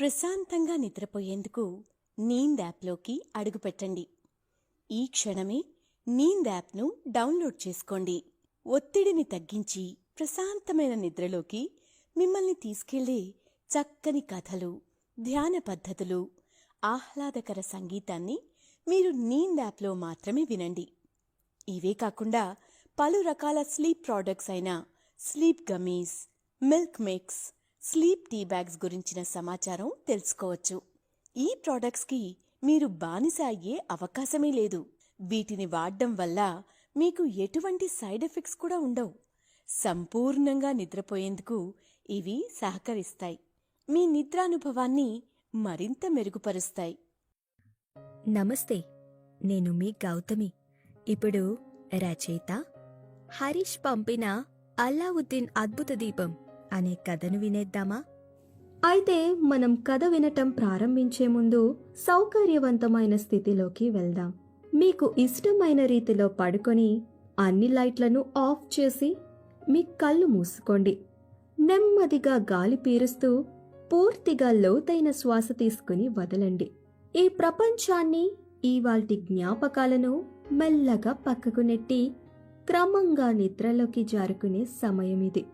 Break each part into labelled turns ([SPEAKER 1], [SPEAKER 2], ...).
[SPEAKER 1] ప్రశాంతంగా నిద్రపోయేందుకు నీంద్ యాప్లోకి అడుగుపెట్టండి. ఈ క్షణమే నీంద్ యాప్ను డౌన్లోడ్ చేసుకోండి. ఒత్తిడిని తగ్గించి ప్రశాంతమైన నిద్రలోకి మిమ్మల్ని తీసుకెళ్లే చక్కని కథలు, ధ్యాన పద్ధతులు, ఆహ్లాదకర సంగీతాన్ని మీరు నీంద్ యాప్లో మాత్రమే వినండి. ఇవే కాకుండా పలు రకాల స్లీప్ ప్రోడక్ట్స్ అయిన sleep gummies, milk mix, sleep tea bags గురించిన సమాచారం తెలుసుకోవచ్చు. ఈ ప్రోడక్ట్స్కి మీరు బానిస అయ్యే అవకాశమే లేదు. వీటిని వాడడం వల్ల మీకు ఎటువంటి సైడ్ ఎఫెక్ట్స్ కూడా ఉండవు. సంపూర్ణంగా నిద్రపోయేందుకు ఇవి సహకరిస్తాయి. మీ నిద్రానుభవాన్ని మరింత మెరుగుపరుస్తాయి.
[SPEAKER 2] నమస్తే, నేను మీ గౌతమి. ఇప్పుడు రచయిత హరీష్ పంపిన అల్లావుద్దీన్ అద్భుత దీపం అనే కథను వినేద్దామా?
[SPEAKER 3] అయితే మనం కథ వినటం ప్రారంభించే ముందు సౌకర్యవంతమైన స్థితిలోకి వెళ్దాం. మీకు ఇష్టమైన రీతిలో పడుకొని అన్ని లైట్లను ఆఫ్ చేసి మీ కళ్ళు మూసుకోండి. నెమ్మదిగా గాలి పీలుస్తూ పూర్తిగా లోతైన శ్వాస తీసుకుని వదలండి. ఈ ప్రపంచాన్ని, ఇవాల్టి జ్ఞాపకాలను మెల్లగా పక్కకు నెట్టి క్రమంగా నిద్రలోకి జారుకునే సమయం ఇది.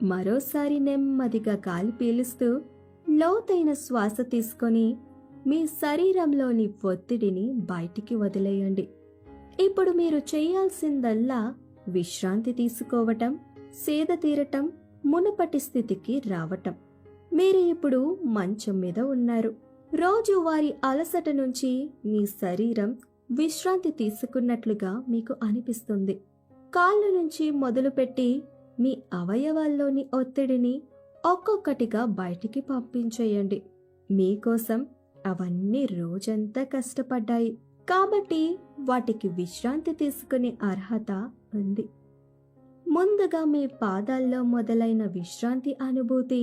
[SPEAKER 3] మరోసారి నెమ్మదిగా గాలి పీలుస్తూ లోతైన శ్వాస తీసుకొని మీ శరీరంలోని ఒత్తిడిని బయటికి వదిలేయండి. ఇప్పుడు మీరు చేయాల్సిందల్లా విశ్రాంతి తీసుకోవటం, సేద తీరటం, మునుపటి స్థితికి రావటం. మీరు ఇప్పుడు మంచం మీద ఉన్నారు. రోజువారీ అలసట నుంచి మీ శరీరం విశ్రాంతి తీసుకున్నట్లుగా మీకు అనిపిస్తుంది. కాళ్ళ నుంచి మొదలుపెట్టి మీ అవయవాల్లోని ఒత్తిడిని ఒక్కొక్కటిగా బయటికి పంపించేయండి. మీకోసం అవన్నీ రోజంతా కష్టపడ్డాయి కాబట్టి వాటికి విశ్రాంతి తీసుకునే అర్హత ఉంది. ముందుగా మీ పాదాల్లో మొదలైన విశ్రాంతి అనుభూతి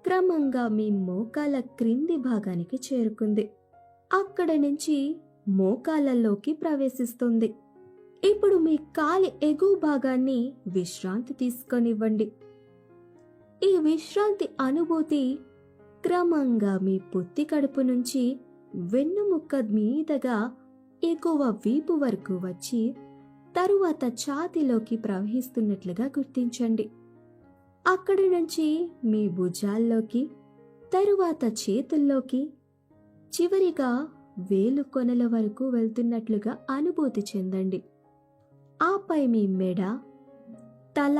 [SPEAKER 3] క్రమంగా మీ మోకాల క్రింది భాగానికి చేరుకుంది. అక్కడి నుంచి మోకాళ్ళలోకి ప్రవేశిస్తుంది. ఇప్పుడు మీ కాలి ఎగువ భాగాన్ని విశ్రాంతి తీసుకొనివ్వండి. ఈ విశ్రాంతి అనుభూతి క్రమంగా మీ పుత్తి కడుపు నుంచి వెన్నుముక్క మీదగా ఎగువ వీపు వరకు వచ్చి తరువాత ఛాతీలోకి ప్రవహిస్తున్నట్లుగా గుర్తించండి. అక్కడి నుంచి మీ భుజాల్లోకి, తరువాత చేతుల్లోకి, చివరిగా వేలు కొనల వరకు వెళ్తున్నట్లుగా అనుభూతి చెందండి. ఆపై మీ మెడ, తల,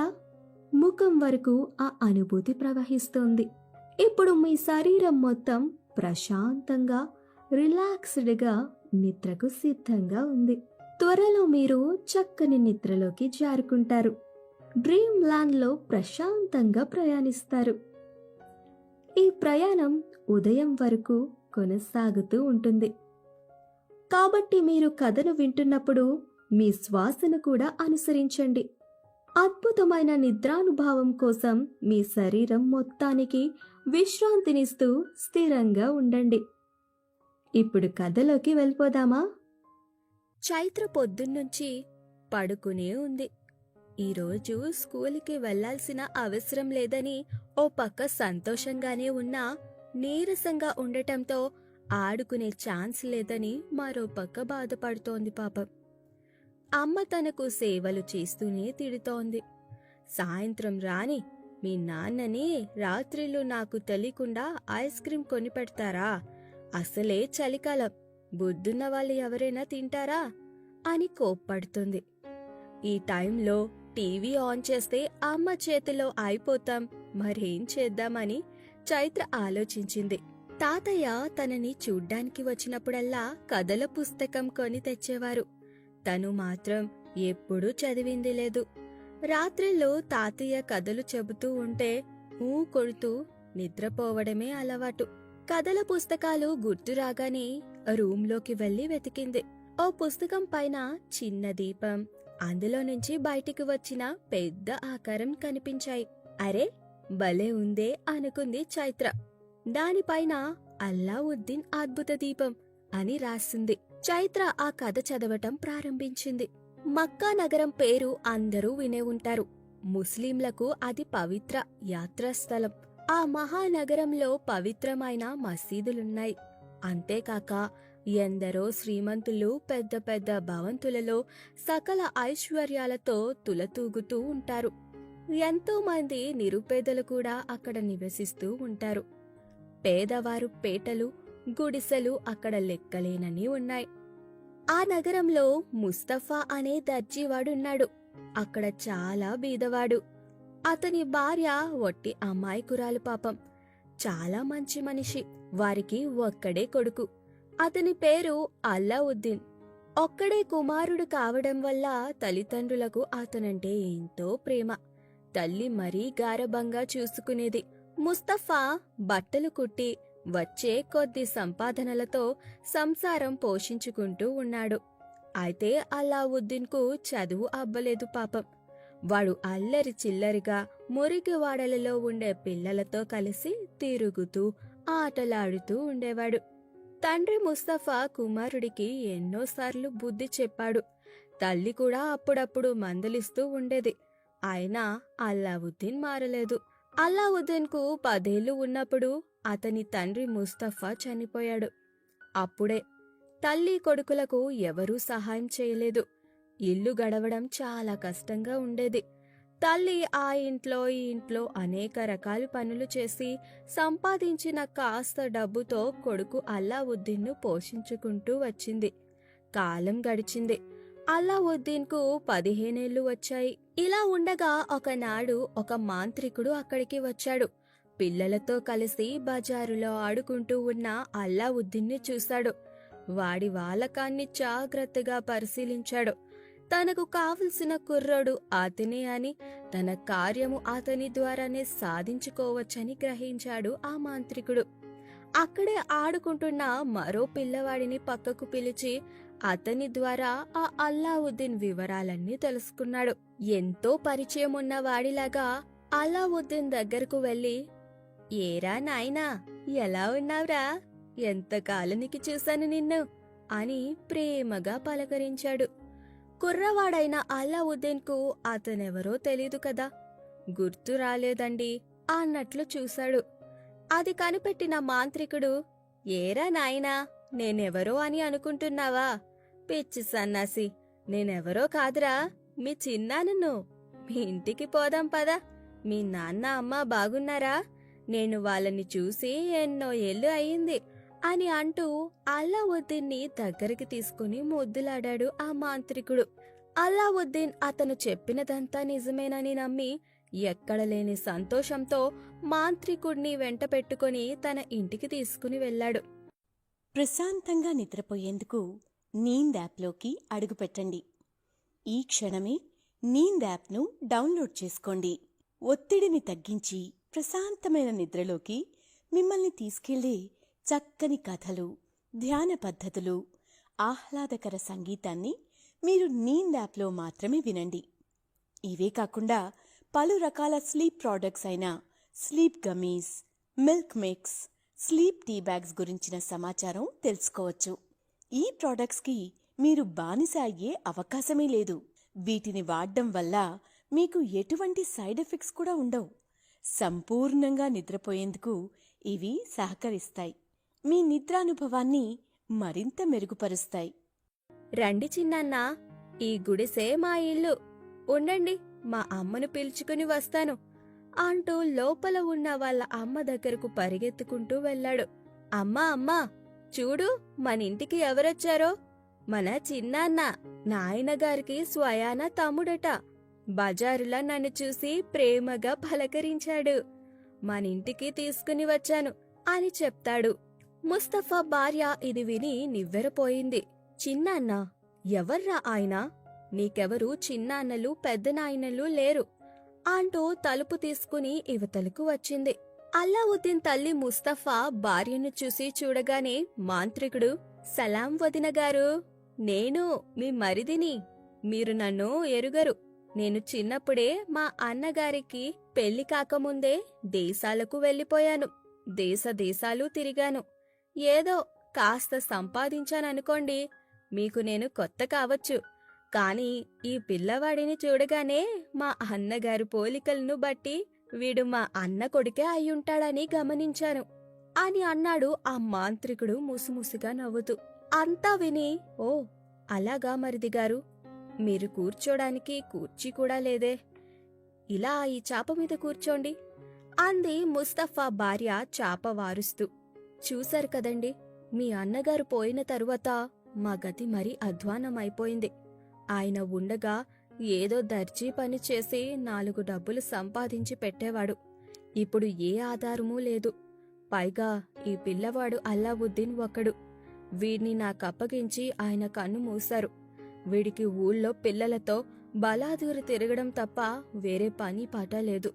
[SPEAKER 3] ముఖం వరకు ఆ అనుభూతి ప్రవహిస్తోంది. ఇప్పుడు మీ శరీరం మొత్తం ప్రశాంతంగా, రిలాక్స్డ్గా నిద్రకు సిద్ధంగా ఉంది. త్వరలో మీరు చక్కని నిద్రలోకి జారుకుంటారు. డ్రీమ్ ల్యాండ్లో ప్రశాంతంగా ప్రయాణిస్తారు. ఈ ప్రయాణం ఉదయం వరకు కొనసాగుతూ ఉంటుంది. కాబట్టి మీరు కథను వింటున్నప్పుడు మీ శ్వాసను కూడా అనుసరించండి. అద్భుతమైన నిద్రానుభవం కోసం మీ శరీరం మొత్తానికి విశ్రాంతినిస్తూ స్థిరంగా ఉండండి. ఇప్పుడు కథలోకి వెళ్ళిపోదామా?
[SPEAKER 2] చైత్ర పొద్దున్నుంచి పడుకునే ఉంది. ఈరోజు స్కూలుకి వెళ్లాల్సిన అవసరం లేదని ఓ పక్క సంతోషంగానే ఉన్నా, నీరసంగా ఉండటంతో ఆడుకునే ఛాన్స్ లేదని మరో పక్క బాధపడుతోంది పాపం. అమ్మ తనకు సేవలు చేస్తూనే తిడుతోంది. సాయంత్రం రాని మీ నాన్నని రాత్రిళ్ళు నాకు తెలియకుండా ఐస్ క్రీం కొని పెడతారా? అసలే చలికాలం, బుద్ధున్న వాళ్ళు ఎవరైనా తింటారా అని కోప్పడుతుంది. ఈ టైంలో టీవీ ఆన్ చేస్తే అమ్మ చేతిలో అయిపోతాం, మరేం చేద్దామని చైత్ర ఆలోచించింది. తాతయ్య తనని చూడ్డానికి వచ్చినప్పుడల్లా కథల పుస్తకం కొని తెచ్చేవారు. తను మాత్రం ఎప్పుడూ చదివింది లేదు. రాత్రిళ్ళు తాతయ్య కథలు చెబుతూ ఉంటే కొడుతూ నిద్రపోవడమే అలవాటు. కథల పుస్తకాలు గుర్తు రాగానే రూంలోకి వెళ్లి వెతికింది. ఓ పుస్తకం పైన చిన్న దీపం, అందులో నుంచి బయటికి వచ్చిన పెద్ద ఆకారం కనిపించాయి. అరే, భలే ఉందే అనుకుంది చైత్ర. దానిపైన అల్లావుద్దీన్ అద్భుత దీపం అని రాసింది. చైత్ర ఆ కథ చదవటం ప్రారంభించింది. మక్కా నగరం పేరు అందరూ వినే ఉంటారు. ముస్లింలకు అది పవిత్ర యాత్రాస్థలం. ఆ మహానగరంలో పవిత్రమైన మసీదులున్నాయి. అంతేకాక ఎందరో శ్రీమంతులు పెద్ద పెద్ద భవంతులలో సకల ఐశ్వర్యాలతో తులతూగుతూ ఉంటారు. ఎంతో మంది నిరుపేదలు కూడా అక్కడ నివసిస్తూ ఉంటారు. పేదవారు పేటలు, గుడిసెలు అక్కడ లెక్కలేనని ఉన్నాయి. ఆ నగరంలో ముస్తఫా అనే దర్జీవాడున్నాడు. అక్కడ చాలా బీదవాడు. అతని భార్య ఒట్టి అమాయకురాలు పాపం. చాలా మంచి మనిషి. వారికి ఒక్కడే కొడుకు. అతని పేరు అల్లావుద్దీన్. ఒక్కడే కుమారుడు కావడం వల్ల తల్లిదండ్రులకు అతనంటే ఎంతో ప్రేమ. తల్లి మరీ గారబంగా చూసుకునేది. ముస్తఫా బట్టలు కుట్టి వచ్చే కొద్ది సంపాదనలతో సంసారం పోషించుకుంటూ ఉన్నాడు. అయితే అల్లావుద్దీన్కు చదువు అబ్బలేదు పాపం. వాడు అల్లరి చిల్లరిగా మురికివాడలలో ఉండే పిల్లలతో కలిసి తిరుగుతూ ఆటలాడుతూ ఉండేవాడు. తండ్రి ముస్తఫా కుమారుడికి ఎన్నోసార్లు బుద్ధి చెప్పాడు. తల్లి కూడా అప్పుడప్పుడు మందలిస్తూ ఉండేది. అయినా అల్లావుద్దీన్ మారలేదు. అల్లావుద్దీన్కు 10 ఏళ్లు ఉన్నప్పుడు అతని తండ్రి ముస్తఫా చనిపోయాడు. అప్పుడే తల్లి కొడుకులకు ఎవరూ సహాయం చేయలేదు. ఇల్లు గడవడం చాలా కష్టంగా ఉండేది. తల్లి ఆ ఇంట్లో ఈ ఇంట్లో అనేక రకాల పనులు చేసి సంపాదించిన కాస్త డబ్బుతో కొడుకు అల్లావుద్దీన్ను పోషించుకుంటూ వచ్చింది. కాలం గడిచింది. అల్లావుద్దీన్కు 15 ఏళ్లు వచ్చాయి. ఇలా ఉండగా ఒకనాడు ఒక మాంత్రికుడు అక్కడికి వచ్చాడు. పిల్లలతో కలిసి బజారులో ఆడుకుంటూ ఉన్న అల్లావుద్దీన్ని చూశాడు. వాడి వాలకాన్ని జాగ్రత్తగా పరిశీలించాడు. తనకు కావలసిన కుర్రోడు అతనే అని, తన కార్యము అతని ద్వారానే సాధించుకోవచ్చని గ్రహించాడు ఆ మాంత్రికుడు. అక్కడే ఆడుకుంటున్న మరో పిల్లవాడిని పక్కకు పిలిచి అతని ద్వారా ఆ అల్లావుద్దీన్ వివరాలన్నీ తెలుసుకున్నాడు. ఎంతో పరిచయం ఉన్న వాడిలాగా అల్లావుద్దీన్ దగ్గరకు వెళ్లి, ఏరా నాయనా, ఎలా ఉన్నావురా? ఎంతకాలానికి చూశాను నిన్ను అని ప్రేమగా పలకరించాడు. కుర్రవాడైన అల్లావుద్దీన్కు అతనెవరో తెలీదు కదా. గుర్తు రాలేదండి అన్నట్లు చూశాడు. అది కనిపెట్టిన మాంత్రికుడు, ఏరా నాయనా, నేనెవరో అని అనుకుంటున్నావా? పిచ్చి సన్నాసి, నేనెవరో కాదురా, మీ చిన్నాన్నను. మీ ఇంటికి పోదాం పదా. మీ నాన్న అమ్మ బాగున్నారా? నేను వాళ్ళని చూసి ఎన్నో ఏళ్ళు అయ్యింది అని అంటూ అల్లావుద్దీన్ని దగ్గరికి తీసుకుని ముద్దులాడాడు ఆ మాంత్రికుడు. అల్లావుద్దీన్ అతను చెప్పినదంతా నిజమేనని నమ్మి ఎక్కడలేని సంతోషంతో మాంత్రికుడిని వెంట పెట్టుకుని తన ఇంటికి తీసుకుని వెళ్ళాడు.
[SPEAKER 1] ప్రశాంతంగా నిద్రపోయేందుకు నీంద్ యాప్లోకి అడుగుపెట్టండి. ఈ క్షణమే నీంద్ యాప్ను డౌన్లోడ్ చేసుకోండి. ఒత్తిడిని తగ్గించి ప్రశాంతమైన నిద్రలోకి మిమ్మల్ని తీసుకెళ్లే చక్కని కథలు, ధ్యాన పద్ధతులు, ఆహ్లాదకర సంగీతాన్ని మీరు నీంద్ యాప్లో మాత్రమే వినండి. ఇవే కాకుండా పలు రకాల స్లీప్ ప్రోడక్ట్స్ అయిన sleep gummies, milk mix, sleep tea bags గురించిన సమాచారం తెలుసుకోవచ్చు. ఈ ప్రోడక్ట్స్కి మీరు బానిస అయ్యే అవకాశమే లేదు. వీటిని వాడడం వల్ల మీకు ఎటువంటి సైడ్ ఎఫెక్ట్స్ కూడా ఉండవు. సంపూర్ణంగా నిద్రపోయేందుకు ఇవి సహకరిస్తాయి. మీ నిద్రానుభవాన్ని మరింత మెరుగుపరుస్తాయి.
[SPEAKER 2] రండి చిన్నాన్నా, ఈ గుడిసే మా ఇల్లు. ఉండండి, మా అమ్మను పిలుచుకుని వస్తాను అంటూ లోపల ఉన్న వాళ్ళ అమ్మ దగ్గరకు పరిగెత్తుకుంటూ వెళ్ళాడు. అమ్మా అమ్మా, చూడు మనింటికి ఎవరొచ్చారో. మన చిన్నాన్న, నాయనగారికి స్వయాన తమ్ముడట. బజారులా నన్ను చూసి ప్రేమగా పలకరించాడు. మనింటికి తీసుకుని వచ్చాను అని చెప్తాడు. ముస్తఫా భార్య ఇది విని నివ్వెరపోయింది. చిన్నాన్న? ఎవర్రా ఆయన? నీకెవరు చిన్నాన్నలు పెద్దనాయనలు లేరు అంటూ తలుపు తీసుకుని ఇవతలకు వచ్చింది. అల్లావుద్దీన్ తల్లి ముస్తఫా భార్యను చూసి చూడగానే మాంత్రికుడు, సలాం వదినగారు, నేను మీ మరిదిని. మీరు నన్ను ఎరుగరు. నేను చిన్నప్పుడే మా అన్నగారికి పెళ్లి కాకముందే దేశాలకు వెళ్ళిపోయాను. దేశాలు తిరిగాను. ఏదో కాస్త సంపాదించాననుకోండి. మీకు నేను కొత్త కావచ్చు, కాని ఈ పిల్లవాడిని చూడగానే మా అన్నగారు పోలికలను బట్టి వీడు మా అన్న కొడుకే అయ్యుంటాడని గమనించాను అని అన్నాడు ఆ మాంత్రికుడు ముసుముసుగా నవ్వుతూ. అంతా విని, ఓ అలాగా మరిది గారు, మీరు కూర్చోడానికి కుర్చీ కూడా లేదే, ఇలా ఈ చాప మీద కూర్చోండి అంది ముస్తఫా భార్య చాప వారుస్తూ. చూశారు కదండి, మీ అన్నగారు పోయిన తరువాత మా గతి మరీ అధ్వానమైపోయింది. ఆయన ఉండగా ఏదో దర్జీ పని చేసి 4 డబ్బులు సంపాదించి పెట్టేవాడు. ఇప్పుడు ఏ ఆధారమూ లేదు. పైగా ఈ పిల్లవాడు అల్లావుద్దీన్ ఒకడు. వీడిని నాకప్పగించి ఆయన కన్ను మూశారు. వీడికి ఊళ్ళో పిల్లలతో బలాదూరు తిరగడం తప్ప వేరే పని పాట లేదు.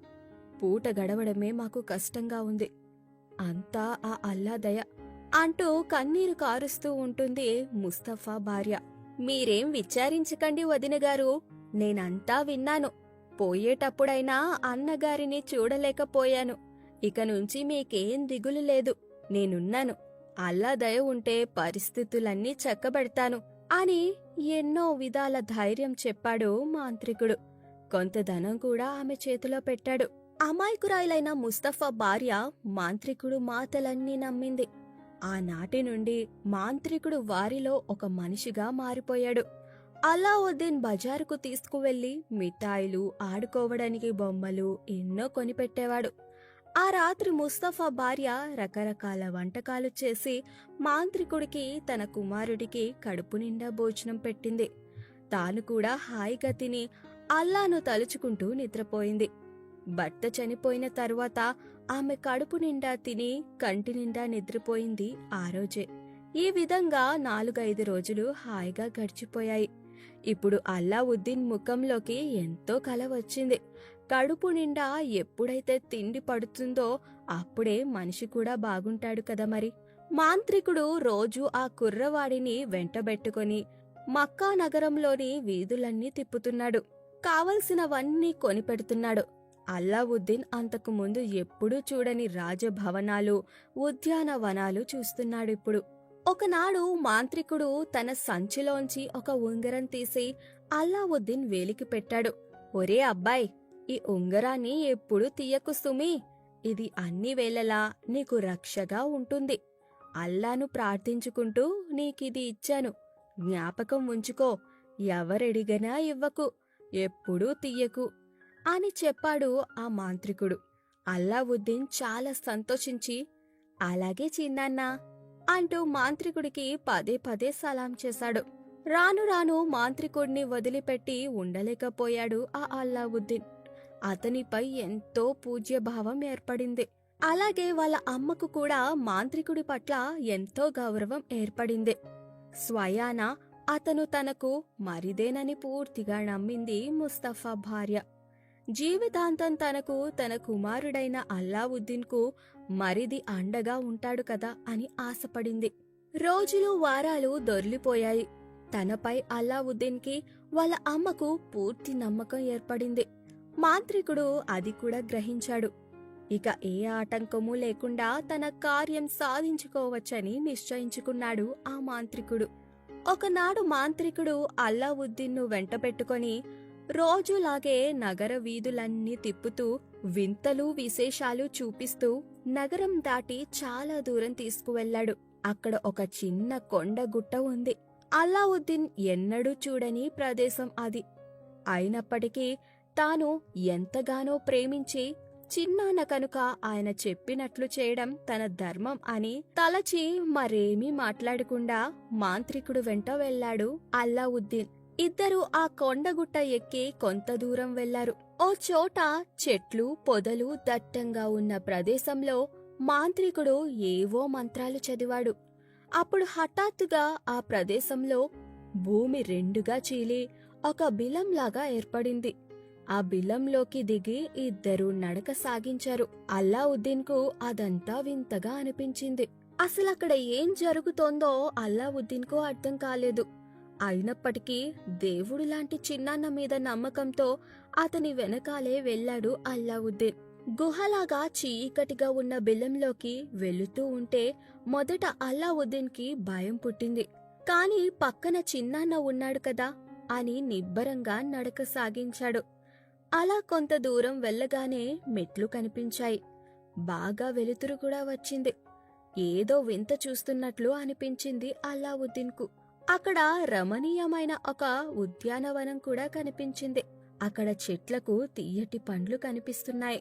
[SPEAKER 2] పూట గడవడమే మాకు కష్టంగా ఉంది. అంతా ఆ అల్లా దయ అంటూ కన్నీరు కారుస్తూ ఉంటుంది ముస్తఫా భార్య. మీరేం విచారించకండి వదినగారు, నేనంతా విన్నాను. పోయేటప్పుడైనా అన్నగారిని చూడలేకపోయాను. ఇక నుంచి మీకేం దిగులు లేదు, నేనున్నాను. అల్లా దయ ఉంటే పరిస్థితులన్నీ చక్కబెడతాను అని ఎన్నో విధాల ధైర్యం చెప్పాడు మాంత్రికుడు. కొంత ధనం కూడా ఆమె చేతిలో పెట్టాడు. అమాయకురాయిలైన ముస్తఫా భార్య మాంత్రికుడు మాటలన్నీ నమ్మింది. ఆనాటి నుండి మాంత్రికుడు వారిలో ఒక మనిషిగా మారిపోయాడు. అల్లావుద్దీన్ బజారుకు తీసుకువెళ్లి మిఠాయిలు, ఆడుకోవడానికి బొమ్మలు ఎన్నో కొనిపెట్టేవాడు. ఆ రాత్రి ముస్తఫా భార్య రకరకాల వంటకాలు చేసి మాంత్రికుడికి, తన కుమారుడికి కడుపు నిండా భోజనం పెట్టింది. తాను కూడా హాయిగా తిని అల్లాను తలుచుకుంటూ నిద్రపోయింది. భర్త చనిపోయిన తరువాత ఆమె కడుపు నిండా తిని కంటి నిండా నిద్రపోయింది ఆ రోజే. ఈ విధంగా 4-5 రోజులు హాయిగా గడిచిపోయాయి. ఇప్పుడు అల్లావుద్దీన్ ముఖంలోకి ఎంతో కల వచ్చింది. కడుపు నిండా ఎప్పుడైతే తిండి పడుతుందో అప్పుడే మనిషి కూడా బాగుంటాడు కదా మరి. మాంత్రికుడు రోజూ ఆ కుర్రవాడిని వెంటబెట్టుకొని మక్కా నగరంలోని వీధులన్నీ తిప్పుతున్నాడు. కావలసినవన్నీ కొనిపెడుతున్నాడు. అల్లావుద్దీన్ అంతకు ముందు ఎప్పుడూ చూడని రాజభవనాలు, ఉద్యానవనాలు చూస్తున్నాడిప్పుడు. ఒకనాడు మాంత్రికుడు తన సంచిలోంచి ఒక ఉంగరం తీసి అల్లావుద్దీన్ వేలికి పెట్టాడు. ఒరే అబ్బాయ్, ఈ ఉంగరాన్ని ఎప్పుడూ తీయకు సుమీ. ఇది అన్ని వేళలా నీకు రక్షగా ఉంటుంది. అల్లాను ప్రార్థించుకుంటూ నీకిది ఇచ్చాను. జ్ఞాపకం ఉంచుకో. ఎవరడిగినా ఇవ్వకు, ఎప్పుడూ తీయకు అని చెప్పాడు ఆ మాంత్రికుడు. అల్లావుద్దీన్ చాలా సంతోషించి, అలాగే చిన్నాన్నా అంటూ మాంత్రికుడికి పదే పదే సలాం చేశాడు. రాను రాను మాంత్రికుడిని వదిలిపెట్టి ఉండలేకపోయాడు ఆ అల్లావుద్దీన్. అతనిపై ఎంతో పూజ్యభావం ఏర్పడింది. అలాగే వాళ్ళ అమ్మకు కూడా మాంత్రికుడి పట్ల ఎంతో గౌరవం ఏర్పడింది. స్వయాన అతను తనకు మరిదేనని పూర్తిగా నమ్మింది ముస్తఫా భార్య. జీవితాంతం తనకు, తన కుమారుడైన అల్లావుద్దీన్కు మరిది అండగా ఉంటాడు కదా అని ఆశపడింది. రోజులు, వారాలు దొర్లిపోయాయి. తనపై అల్లావుద్దీన్కి వాళ్ళ అమ్మకు పూర్తి నమ్మకం ఏర్పడింది. మాంత్రికుడు అది కూడా గ్రహించాడు. ఇక ఏ ఆటంకమూ లేకుండా తన కార్యం సాధించుకోవచ్చని నిశ్చయించుకున్నాడు ఆ మాంత్రికుడు. ఒకనాడు మాంత్రికుడు అల్లావుద్దీన్ను వెంటబెట్టుకొని రోజులాగే నగర వీధులన్నీ తిప్పుతూ వింతలు, విశేషాలు చూపిస్తూ నగరం దాటి చాలా దూరం తీసుకువెళ్లాడు. అక్కడ ఒక చిన్న కొండగుట్ట ఉంది. అల్లావుద్దీన్ ఎన్నడూ చూడని ప్రదేశం అది. అయినప్పటికీ తాను ఎంతగానో ప్రేమించి చిన్నాన్న కనుక ఆయన చెప్పినట్లు చేయడం తన ధర్మం అని తలచి మరేమీ మాట్లాడకుండా మాంత్రికుడు వెంట వెళ్లాడు అల్లావుద్దీన్. ఇద్దరూ ఆ కొండగుట్ట ఎక్కి కొంత దూరం వెళ్లారు. ఓ చోట చెట్లు, పొదలు దట్టంగా ఉన్న ప్రదేశంలో మాంత్రికుడు ఏవో మంత్రాలు చదివాడు. అప్పుడు హఠాత్తుగా ఆ ప్రదేశంలో భూమి రెండుగా చీలి ఒక బిలంలాగా ఏర్పడింది. ఆ బిలంలోకి దిగి ఇద్దరూ నడక సాగించారు. అల్లావుద్దీన్కు అదంతా వింతగా అనిపించింది. అసలక్కడ ఏం జరుగుతోందో అల్లావుద్దీన్కు అర్థం కాలేదు. అయినప్పటికీ దేవుడు లాంటి చిన్నాన్న మీద నమ్మకంతో అతని వెనకాలే వెళ్లాడు అల్లావుద్దీన్. గుహలాగా చీకటిగా ఉన్న బిలంలోకి వెళుతూ ఉంటే మొదట అల్లావుద్దీన్కి భయం పుట్టింది. కాని పక్కన చిన్నాన్న ఉన్నాడు కదా అని నిబ్బరంగా నడక సాగించాడు. అలా కొంత దూరం వెళ్ళగానే మెట్లు కనిపించాయి. బాగా వెలుతురు కూడా వచ్చింది. ఏదో వింత చూస్తున్నట్లు అనిపించింది అల్లావుద్దీన్కు. అక్కడ రమణీయమైన ఒక ఉద్యానవనం కూడా కనిపించింది. అక్కడ చెట్లకు తీయటి పండ్లు కనిపిస్తున్నాయి.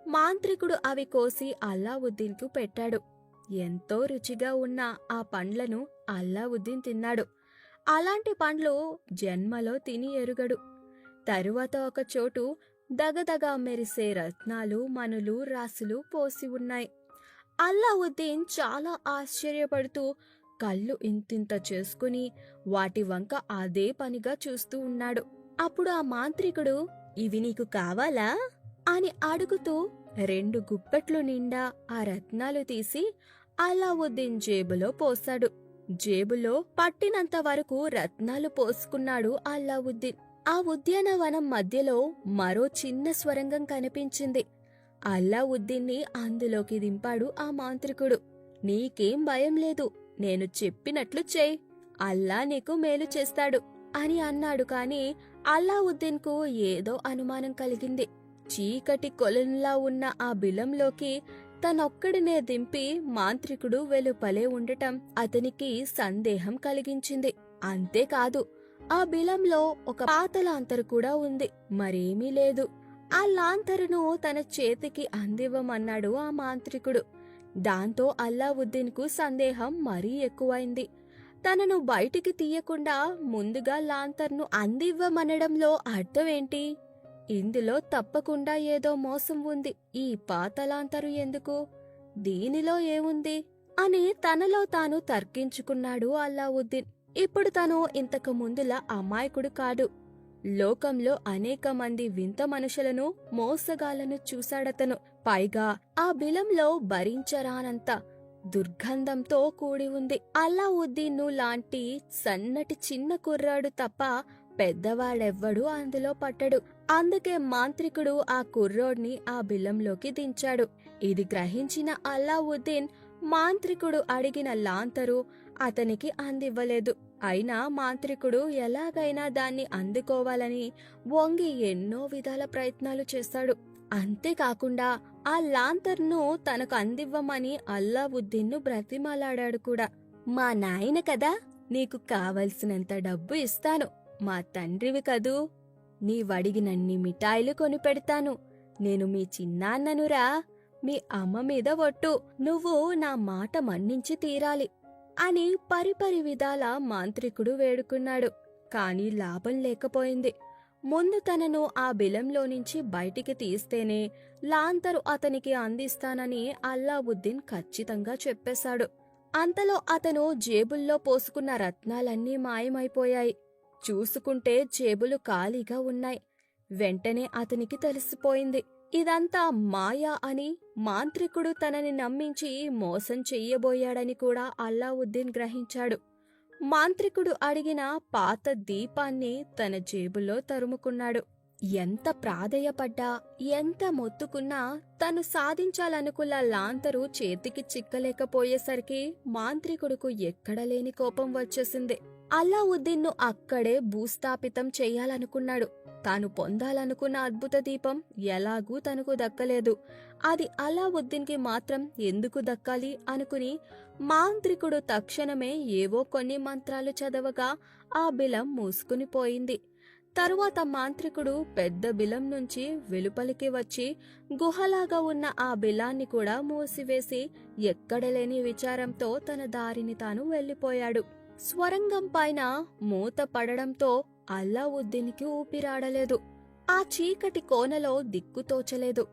[SPEAKER 2] మాంత్రికుడు అవి కోసి అల్లావుద్దీన్కు పెట్టాడు. ఎంతో రుచిగా ఉన్న ఆ పండ్లను అల్లావుద్దీన్ తిన్నాడు. అలాంటి పండ్లు జన్మలో తిని ఎరుగడు. తరువాత ఒక చోటు దగదగా మెరిసే రత్నాలు, మణులు, రాసులు పోసి ఉన్నాయి. అల్లావుద్దీన్ చాలా ఆశ్చర్యపడుతూ కళ్ళు ఇంతింత చేసుకుని వాటి వంక అదే పనిగా చూస్తూ ఉన్నాడు. అప్పుడు ఆ మాంత్రికుడు, "ఇవి నీకు కావాలా?" అని అడుగుతూ 2 గుప్పెట్లు నిండా ఆ రత్నాలు తీసి అల్లావుద్దీన్ జేబులో పోశాడు. జేబులో పట్టినంత వరకు రత్నాలు పోసుకున్నాడు అల్లావుద్దీన్. ఆ ఉద్యానవనం మధ్యలో మరో చిన్న స్వరంగం కనిపించింది. అల్లావుద్దీన్ని అందులోకి దింపాడు ఆ మాంత్రికుడు. "నీకేం భయం లేదు, నేను చెప్పినట్లు చెయ్, అల్లా నీకు మేలు చేస్తాడు" అని అన్నాడు. కాని అల్లావుద్దీన్కు ఏదో అనుమానం కలిగింది. చీకటి కొలంలా ఉన్న ఆ బిలంలోకి తనొక్కడినే దింపి మాంత్రికుడు వెలుపలే ఉండటం అతనికి సందేహం కలిగించింది. అంతేకాదు, ఆ బిలంలో ఒక పాత లాంతరు కూడా ఉంది. మరేమీ లేదు. ఆ లాంతరును తన చేతికి అందివ్వమన్నాడు ఆ మాంత్రికుడు. దాంతో అల్లావుద్దీన్కు సందేహం మరీ ఎక్కువైంది. తనను బయటికి తీయకుండా ముందుగా లాంతర్ను అందివ్వమనడంలో అర్థమేంటి? ఇందులో తప్పకుండా ఏదో మోసం ఉంది. ఈ పాత లాంతరు ఎందుకు? దీనిలో ఏముంది అని తనలో తాను తర్కించుకున్నాడు అల్లావుద్దీన్. ఇప్పుడు తను ఇంతకు ముందులా అమాయకుడు కాదు. లోకంలో అనేక మంది వింత మనుషులను, మోసగాళ్లను చూశాడతను. పైగా ఆ బిలంలో భరించరానంత దుర్గంధంతో కూడి ఉంది. అల్లావుద్దీన్ను లాంటి సన్నటి చిన్న కుర్రాడు తప్ప పెద్దవాడెవ్వడూ అందులో పట్టడు. అందుకే మాంత్రికుడు ఆ కుర్రోడ్ని ఆ బిలంలోకి దించాడు. ఇది గ్రహించిన అల్లావుద్దీన్ మాంత్రికుడు అడిగిన లాంతరు అతనికి అందివ్వలేదు. అయినా మాంత్రికుడు ఎలాగైనా దాన్ని అందుకోవాలని వంగి ఎన్నో విధాల ప్రయత్నాలు చేశాడు. అంతేకాకుండా ఆ లాంతర్ను తనకు అందివ్వమని అల్లావుద్దీన్ను బ్రతిమాలాడాడు కూడా. "మా నాయన కదా, నీకు కావలసినంత డబ్బు ఇస్తాను. మా తండ్రివి కదూ, నీవడిగినన్ని మిఠాయిలు కొనిపెడతాను. నేను మీ చిన్నాన్ననురా, మీ అమ్మ మీద ఒట్టు, నువ్వు నా మాట మన్నించి తీరాలి" అని పరిపరి విధాల మాంత్రికుడు వేడుకున్నాడు. కాని లాభం లేకపోయింది. ముందు తనను ఆ బిలంలో నుంచి బయటికి తీస్తేనే లాంతరు అతనికి అందిస్తానని అల్లావుద్దీన్ ఖచ్చితంగా చెప్పేశాడు. అంతలో అతను జేబుల్లో పోసుకున్న రత్నాలన్నీ మాయమైపోయాయి. చూసుకుంటే జేబులు ఖాళీగా ఉన్నాయి. వెంటనే అతనికి తెలిసిపోయింది ఇదంతా మాయా అని. మాంత్రికుడు తనని నమ్మించి మోసం చెయ్యబోయాడని కూడా అల్లావుద్దీన్ గ్రహించాడు. మాంత్రికుడు అడిగిన పాత దీపాన్ని తన జేబులో తరుముకున్నాడు. ఎంత ప్రాధేయపడ్డా, ఎంత మొత్తుకున్నా తను సాధించాలనుకున్న లాంతరు చేతికి చిక్కలేకపోయేసరికి మాంత్రికుడుకు ఎక్కడలేని కోపం వచ్చేసింది. అల్లావుద్దీన్ను అక్కడే భూస్థాపితం చెయ్యాలనుకున్నాడు. తాను పొందాలనుకున్న అద్భుత దీపం ఎలాగూ తనకు దక్కలేదు. అది అల్లావుద్దీన్కి మాత్రం ఎందుకు దక్కాలి అనుకుని మాంత్రికుడు తక్షణమే ఏవో కొన్ని మంత్రాలు చదవగా ఆ బిలం మూసుకుని పోయింది. తరువాత మాంత్రికుడు పెద్ద బిలం నుంచి వెలుపలికి వచ్చి గుహలాగా ఉన్న ఆ బిలాన్ని కూడా మూసివేసి ఎక్కడలేని విచారంతో తన దారిని తాను వెళ్లిపోయాడు. స్వరంగం పైన మూత పడడంతో అల్లావుద్దీన్కి ఊపిరాడలేదు. ఆ చీకటి కోనలో దిక్కుతోచలేదు.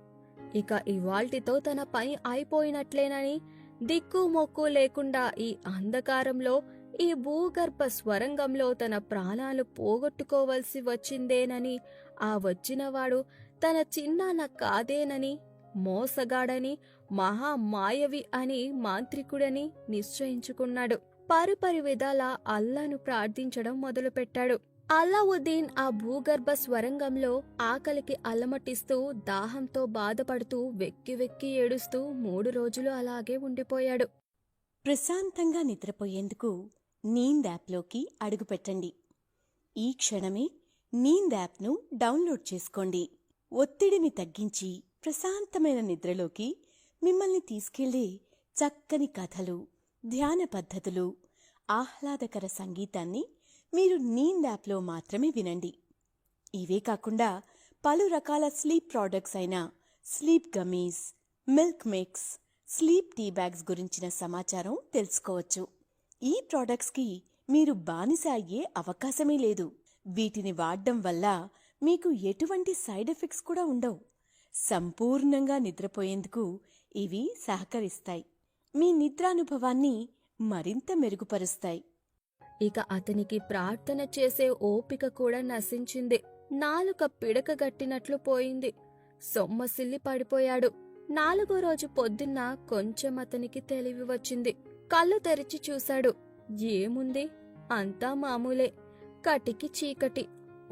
[SPEAKER 2] ఇక ఇవాల్టితో తన పని అయిపోయినట్లేనని, దిక్కు మొక్కు లేకుండా ఈ అంధకారంలో, ఈ భూగర్భ స్వరంగంలో తన ప్రాణాలు పోగొట్టుకోవలసి వచ్చిందేనని, ఆ వచ్చినవాడు తన చిన్నాన్న కాదేనని, మోసగాడని, మహామాయవి అని, మాంత్రికుడని నిశ్చయించుకున్నాడు. పరిపరి విధాల అల్లాను ప్రార్థించడం మొదలుపెట్టాడు. అల్లావుద్దీన్ ఆ భూగర్భ స్వరంగంలో ఆకలికి అలమటిస్తూ, దాహంతో బాధపడుతూ, వెక్కి వెక్కి ఏడుస్తూ 3 రోజులు అలాగే ఉండిపోయాడు.
[SPEAKER 1] ప్రశాంతంగా నిద్రపోయేందుకు నీంద్ యాప్లోకి అడుగుపెట్టండి. ఈ క్షణమే నీంద్ యాప్ను డౌన్లోడ్ చేసుకోండి. ఒత్తిడిని తగ్గించి ప్రశాంతమైన నిద్రలోకి మిమ్మల్ని తీసుకెళ్లే చక్కని కథలు, ధ్యాన పద్ధతులు, ఆహ్లాదకర సంగీతాన్ని మీరు నీంద్ యాప్లో మాత్రమే వినండి. ఇవే కాకుండా పలు రకాల స్లీప్ ప్రోడక్ట్స్ అయిన sleep gummies, milk mix, sleep tea bags గురించిన సమాచారం తెలుసుకోవచ్చు. ఈ ప్రోడక్ట్స్కి మీరు బానిస అయ్యే అవకాశమే లేదు. వీటిని వాడడం వల్ల మీకు ఎటువంటి సైడ్ ఎఫెక్ట్స్ కూడా ఉండవు. సంపూర్ణంగా నిద్రపోయేందుకు ఇవి సహకరిస్తాయి. మీ నిద్రానుభవాన్ని మరింత మెరుగుపరుస్తాయి.
[SPEAKER 2] ఇక అతనికి ప్రార్థన చేసే ఓపిక కూడా నశించింది. నాలుక పిడకగట్టినట్లు పోయింది. సొమ్మసిల్లి పడిపోయాడు. 4వ రోజు పొద్దున్న కొంచెం అతనికి తెలివి వచ్చింది. కళ్ళు తెరిచి చూశాడు. ఏముంది, అంతా మామూలే. కటికి చీకటి.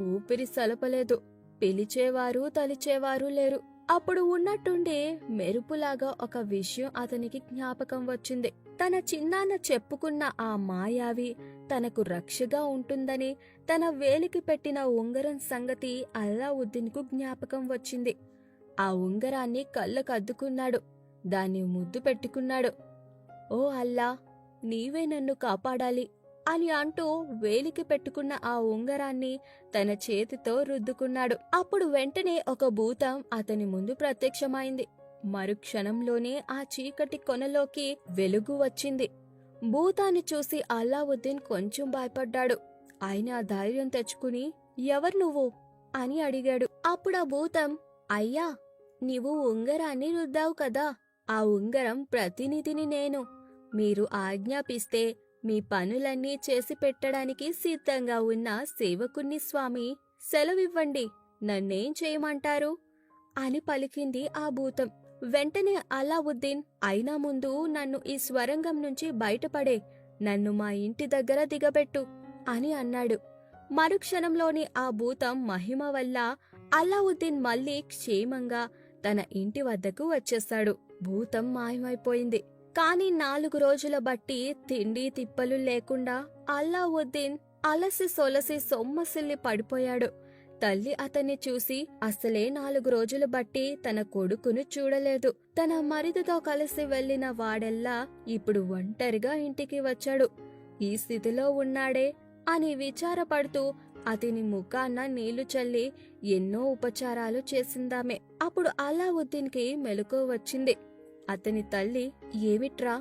[SPEAKER 2] ఊపిరి సలపలేదు. పిలిచేవారు తలిచేవారు లేరు. అప్పుడు ఉన్నట్టుండి మెరుపులాగా ఒక విషయం అతనికి జ్ఞాపకం వచ్చింది. తన చిన్నాన్న చెప్పుకున్న ఆ మాయావి తనకు రక్షగా ఉంటుందని తన వేలికి పెట్టిన ఉంగరం సంగతి అల్లావుద్దీన్కు జ్ఞాపకం వచ్చింది. ఆ ఉంగరాన్ని కళ్ళకద్దుకున్నాడు. దాన్ని ముద్దు పెట్టుకున్నాడు. ఓ అల్లా, నీవే నన్ను కాపాడాలి అని అంటూ వేలికి పెట్టుకున్న ఆ ఉంగరాన్ని తన చేతితో రుద్దుకున్నాడు. అప్పుడు వెంటనే ఒక భూతం అతని ముందు ప్రత్యక్షమైంది. మరుక్షణంలోనే ఆ చీకటి కొనలోకి వెలుగు వచ్చింది. భూతాన్ని చూసి అల్లావుద్దీన్ కొంచెం భయపడ్డాడు. ఆయన ధైర్యం తెచ్చుకుని, ఎవరు నువ్వు అని అడిగాడు. అప్పుడా భూతం, అయ్యా, నీవు ఉంగరాన్ని రుద్దావు కదా, ఆ ఉంగరం ప్రతినిధిని నేను. మీరు ఆజ్ఞాపిస్తే మీ పనులన్నీ చేసి పెట్టడానికి సిద్ధంగా ఉన్న సేవకుణ్ణి స్వామి, సెలవివ్వండి, నన్నేం చేయమంటారు అని పలికింది ఆ భూతం. వెంటనే అల్లావుద్దీన్, అయినా ముందు నన్ను ఈ స్వరంగం నుంచి బయటపడే, నన్ను మా ఇంటి దగ్గర దిగబెట్టు అని అన్నాడు. మరుక్షణంలోని ఆ భూతం మహిమ వల్ల అల్లావుద్దీన్ మళ్లీ క్షేమంగా తన ఇంటి వద్దకు వచ్చేశాడు. భూతం మాయమైపోయింది. కాని 4 రోజుల బట్టి తిండి తిప్పలు లేకుండా అల్లావుద్దీన్ అలసి సొలసి సొమ్మసిల్లి పడిపోయాడు. తల్లి అతన్ని చూసి అసలే 4 రోజులు బట్టి తన కొడుకును చూడలేదు. తన మరిదితో కలిసి వెళ్లిన వాడెల్లా ఇప్పుడు ఒంటరిగా ఇంటికి వచ్చాడు. ఈ స్థితిలో ఉన్నాడే అని విచారపడుతూ అతని ముఖాన నీళ్లు చల్లి ఎన్నో ఉపచారాలు చేసిందామె. అప్పుడు అల్లావుద్దీన్కి మెలకువ వచ్చింది. అతని తల్లి, ఏమిట్రా,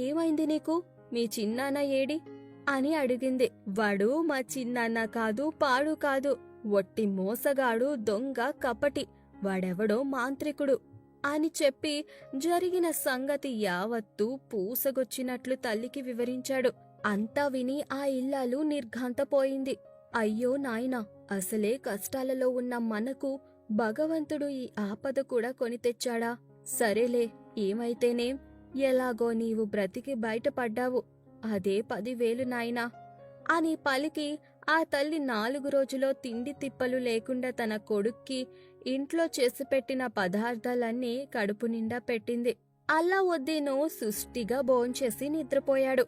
[SPEAKER 2] ఏమైంది నీకు, మీ చిన్నాన్న ఏడి అని అడిగింది. వాడు మా చిన్నాన్న కాదు, పాడు కాదు, ఒట్టి మోసగాడు, దొంగ, కపటి, వాడెవడో మాంత్రికుడు అని చెప్పి జరిగిన సంగతి యావత్తూ పూసగొచ్చినట్లు తల్లికి వివరించాడు. అంతా విని ఆ ఇల్లాలు నిర్ఘాంతపోయింది. అయ్యో నాయనా, అసలే కష్టాలలో ఉన్న మనకు భగవంతుడు ఈ ఆపద కూడా కొని తెచ్చాడా? సరేలే, ఏమైతేనేం, ఎలాగో నీవు బ్రతికి బయటపడ్డావు, అదే 10,000 నాయనా అని పలికి ఆ తల్లి 4 రోజులో తిండి తిప్పలు లేకుండా తన కొడుక్కి ఇంట్లో చేసిపెట్టిన పదార్థాలన్నీ కడుపు నిండా పెట్టింది. అల్లావుద్దీను సుష్టిగా భోంచేసి నిద్రపోయాడు.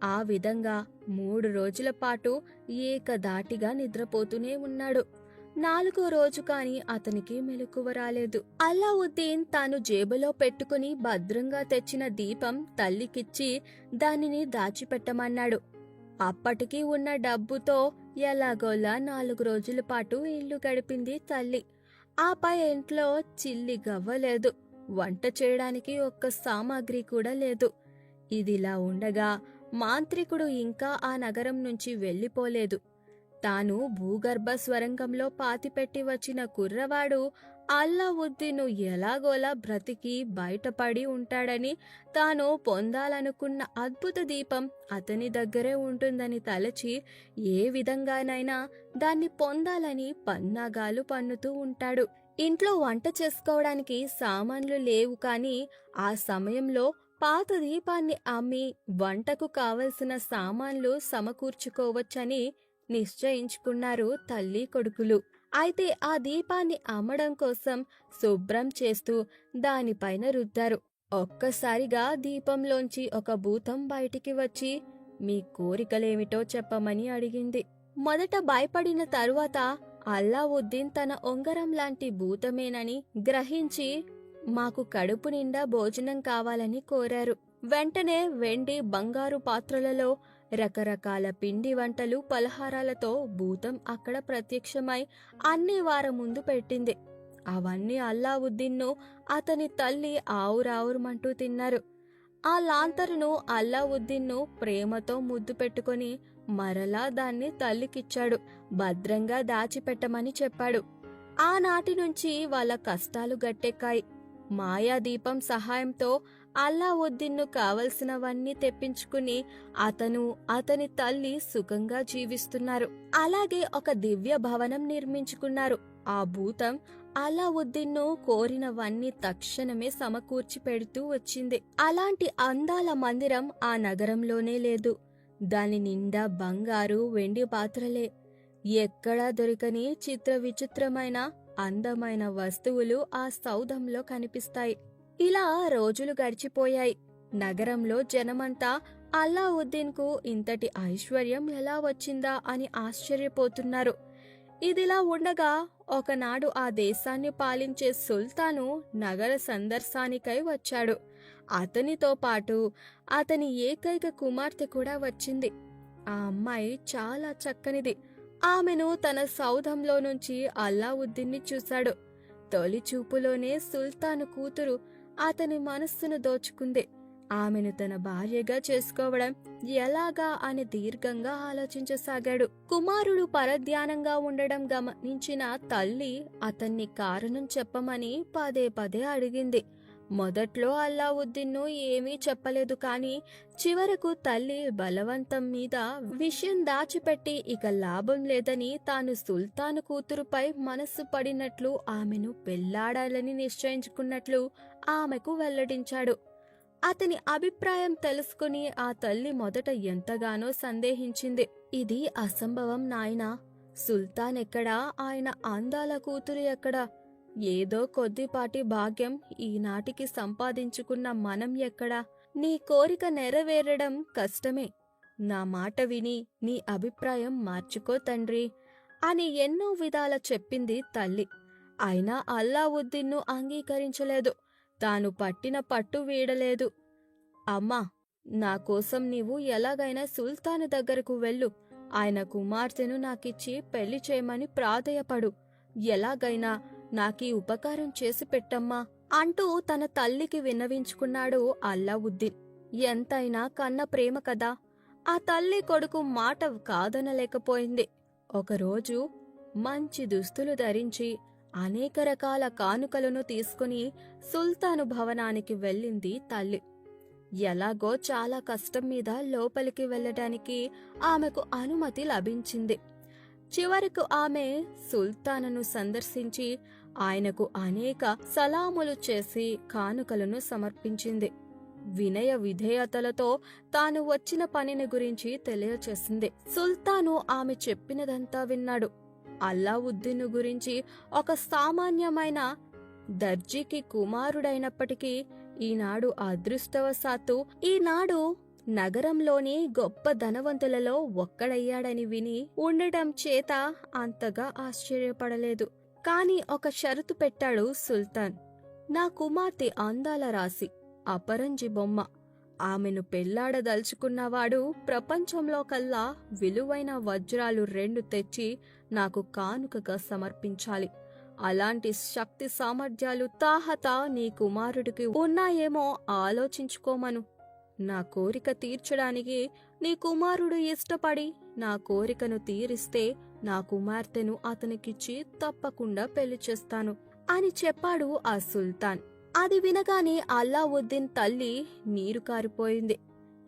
[SPEAKER 2] ఆ విధంగా 3 రోజుల పాటు ఏకధాటిగా నిద్రపోతూనే ఉన్నాడు. 4వ రోజు కాని అతనికి మెలకువ రాలేదు. అల్లావుద్దీన్ తాను జేబులో పెట్టుకుని భద్రంగా తెచ్చిన దీపం తల్లికిచ్చి దానిని దాచిపెట్టమన్నాడు. అప్పటికి ఉన్న డబ్బుతో ఎలాగోలా 4 రోజుల పాటు ఇల్లు గడిపింది తల్లి. ఆపై ఇంట్లో చిల్లి గవ్వలేదు. వంట చేయడానికి ఒక్క సామాగ్రి కూడా లేదు. ఇదిలా ఉండగా మాంత్రికుడు ఇంకా ఆ నగరం నుంచి వెళ్లిపోలేదు. తాను భూగర్భ స్వరంగంలో పాతిపెట్టి వచ్చిన కుర్రవాడు అల్లావుద్దీను ఎలాగోలా బ్రతికి బయటపడి ఉంటాడని, తాను పొందాలనుకున్న అద్భుత దీపం అతని దగ్గరే ఉంటుందని తలచి ఏ విధంగానైనా దాన్ని పొందాలని పన్నాగాలు పన్నుతూ ఉంటాడు. ఇంట్లో వంట చేసుకోవడానికి సామాన్లు లేవు కాని ఆ సమయంలో పాత దీపాన్ని అమ్మి వంటకు కావలసిన సామాన్లు సమకూర్చుకోవచ్చని నిశ్చయించుకున్నారు తల్లి కొడుకులు. అయితే ఆ దీపాన్ని అమ్మడం కోసం శుభ్రం చేస్తూ దానిపైన రుద్దారు. ఒక్కసారిగా దీపంలోంచి ఒక భూతం బయటికి వచ్చి, మీ కోరికలేమిటో చెప్పమని అడిగింది. మొదట భయపడిన తరువాత అల్లావుద్దీన్ తన ఉంగరం లాంటి భూతమేనని గ్రహించి మాకు కడుపు నిండా భోజనం కావాలని కోరారు. వెంటనే వెండి బంగారు పాత్రలలో రకరకాల పిండి వంటలు పలహారాలతో భూతం అక్కడ ప్రత్యక్షమై అన్ని వారి ముందు పెట్టింది. అవన్నీ అల్లావుద్దీన్ను అతని తల్లి ఆవురావురమంటూ తిన్నారు. ఆ లాంతరును అల్లావుద్దీన్ను ప్రేమతో ముద్దు పెట్టుకుని మరలా దాన్ని తల్లికిచ్చాడు. భద్రంగా దాచిపెట్టమని చెప్పాడు. ఆనాటి నుంచి వాళ్ళ కష్టాలు గట్టెక్కాయి. మాయాదీపం సహాయంతో అల్లావుద్దీన్ను కావలసినవన్నీ తెప్పించుకుని అతను అతని తల్లి సుఖంగా జీవిస్తున్నారు. అలాగే ఒక దివ్య భవనం నిర్మించుకున్నారు. ఆ భూతం అల్లావుద్దీన్ను కోరినవన్నీ తక్షణమే సమకూర్చి పెడుతూ వచ్చింది. అలాంటి అందాల మందిరం ఆ నగరంలోనే లేదు. దాని నిండా బంగారు వెండి పాత్రలే. ఎక్కడా దొరకని చిత్ర విచిత్రమైన అందమైన వస్తువులు ఆ సౌధంలో కనిపిస్తాయి. ఇలా రోజులు గడిచిపోయాయి. నగరంలో జనమంతా అల్లావుద్దీన్కు ఇంతటి ఐశ్వర్యం ఎలా వచ్చిందా అని ఆశ్చర్యపోతున్నారు. ఇదిలా ఉండగా ఒకనాడు ఆ దేశాన్ని పాలించే సుల్తాను నగర సందర్శనానికై వచ్చాడు. అతనితో పాటు అతని ఏకైక కుమార్తె కూడా వచ్చింది. ఆ అమ్మాయి చాలా చక్కనిది. ఆమెను తన సౌధంలో నుంచి అల్లావుద్దీన్ని చూశాడు. తొలి చూపులోనే సుల్తాను కూతురు అతని మనస్సును దోచుకుంది. ఆమెను తన భార్యగా చేసుకోవడం ఎలాగా అని దీర్ఘంగా ఆలోచించసాగాడు. కుమారుడు పరధ్యానంగా ఉండడం గమనించిన తల్లి అతన్ని కారణం చెప్పమని పదే పదే అడిగింది. మొదట్లో అల్లావుద్దీన్ను ఏమీ చెప్పలేదు. కాని చివరకు తల్లి బలవంతం మీద విషయం దాచిపెట్టి ఇక లాభం లేదని తాను సుల్తాను కూతురుపై మనస్సు పడినట్లు ఆమెను పెళ్లాడాలని నిశ్చయించుకున్నట్లు ఆమెకు వెల్లడించాడు. అతని అభిప్రాయం తెలుసుకుని ఆ తల్లి మొదట ఎంతగానో సందేహించింది. ఇది అసంభవం నాయనా. సుల్తాన్ ఎక్కడా? ఆయన అందాల కూతురు ఎక్కడా? ఏదో కొద్దిపాటి భాగ్యం ఈనాటికి సంపాదించుకున్న మనం ఎక్కడా? నీ కోరిక నెరవేరడం కష్టమే. నా మాట విని నీ అభిప్రాయం మార్చుకో తండ్రి అని ఎన్నో విధాల చెప్పింది తల్లి. అయినా అల్లావుద్దీన్ను అంగీకరించలేదు. తాను పట్టిన పట్టు వీడలేదు. అమ్మా, నా కోసం నీవు ఎలాగైనా సుల్తాను దగ్గరకు వెళ్ళు. ఆయన కుమార్తెను నాకిచ్చి పెళ్లి చేయమని ప్రాధేయపడు. ఎలాగైనా నాకీ ఉపకారం చేసి పెట్టమ్మా అంటూ తన తల్లికి విన్నవించుకున్నాడు అల్లావుద్దీన్. ఎంతైనా కన్న ప్రేమ కదా. ఆ తల్లి కొడుకు మాట కాదనలేకపోయింది. ఒకరోజు మంచి దుస్తులు ధరించి అనేక రకాల కానుకలను తీసుకుని సుల్తాను భవనానికి వెళ్ళింది తల్లి. ఎలాగో చాలా కష్టం మీద లోపలికి వెళ్ళడానికి ఆమెకు అనుమతి లభించింది. చివరకు ఆమె సుల్తానును సందర్శించి ఆయనకు అనేక సలాములు చేసి కానుకలను సమర్పించింది. వినయ విధేయతలతో తాను వచ్చిన పనిని గురించి తెలియచేసింది. సుల్తాను ఆమె చెప్పినదంతా విన్నాడు. అల్లావుద్దీన్ గురించి ఒక సామాన్యమైన దర్జీకి కుమారుడైనప్పటికీ ఈనాడు అదృష్టవశాత్తు ఈనాడు నగరంలోని గొప్ప ధనవంతులలో ఒక్కడయ్యాడని విని ఉండటం చేత అంతగా ఆశ్చర్యపడలేదు. కాని ఒక షరతు పెట్టాడు సుల్తాన్. నా కుమార్తె అందాల రాశి, అపరంజి బొమ్మ. ఆమెను పెళ్లాడదలుచుకున్నవాడు ప్రపంచంలో కల్లా విలువైన వజ్రాలు 2 తెచ్చి నాకు కానుకగా సమర్పించాలి. అలాంటి శక్తి సామర్థ్యాలు తాహత నీ కుమారుడికి ఉన్నాయేమో ఆలోచించుకోమను. నా కోరిక తీర్చడానికి నీ కుమారుడు ఇష్టపడి నా కోరికను తీరిస్తే నా కుమార్తెను అతనికిచ్చి తప్పకుండా పెళ్లి చేస్తాను అని చెప్పాడు ఆ సుల్తాన్. అది వినగానే అల్లావుద్దీన్ తల్లి నీరు కారిపోయింది.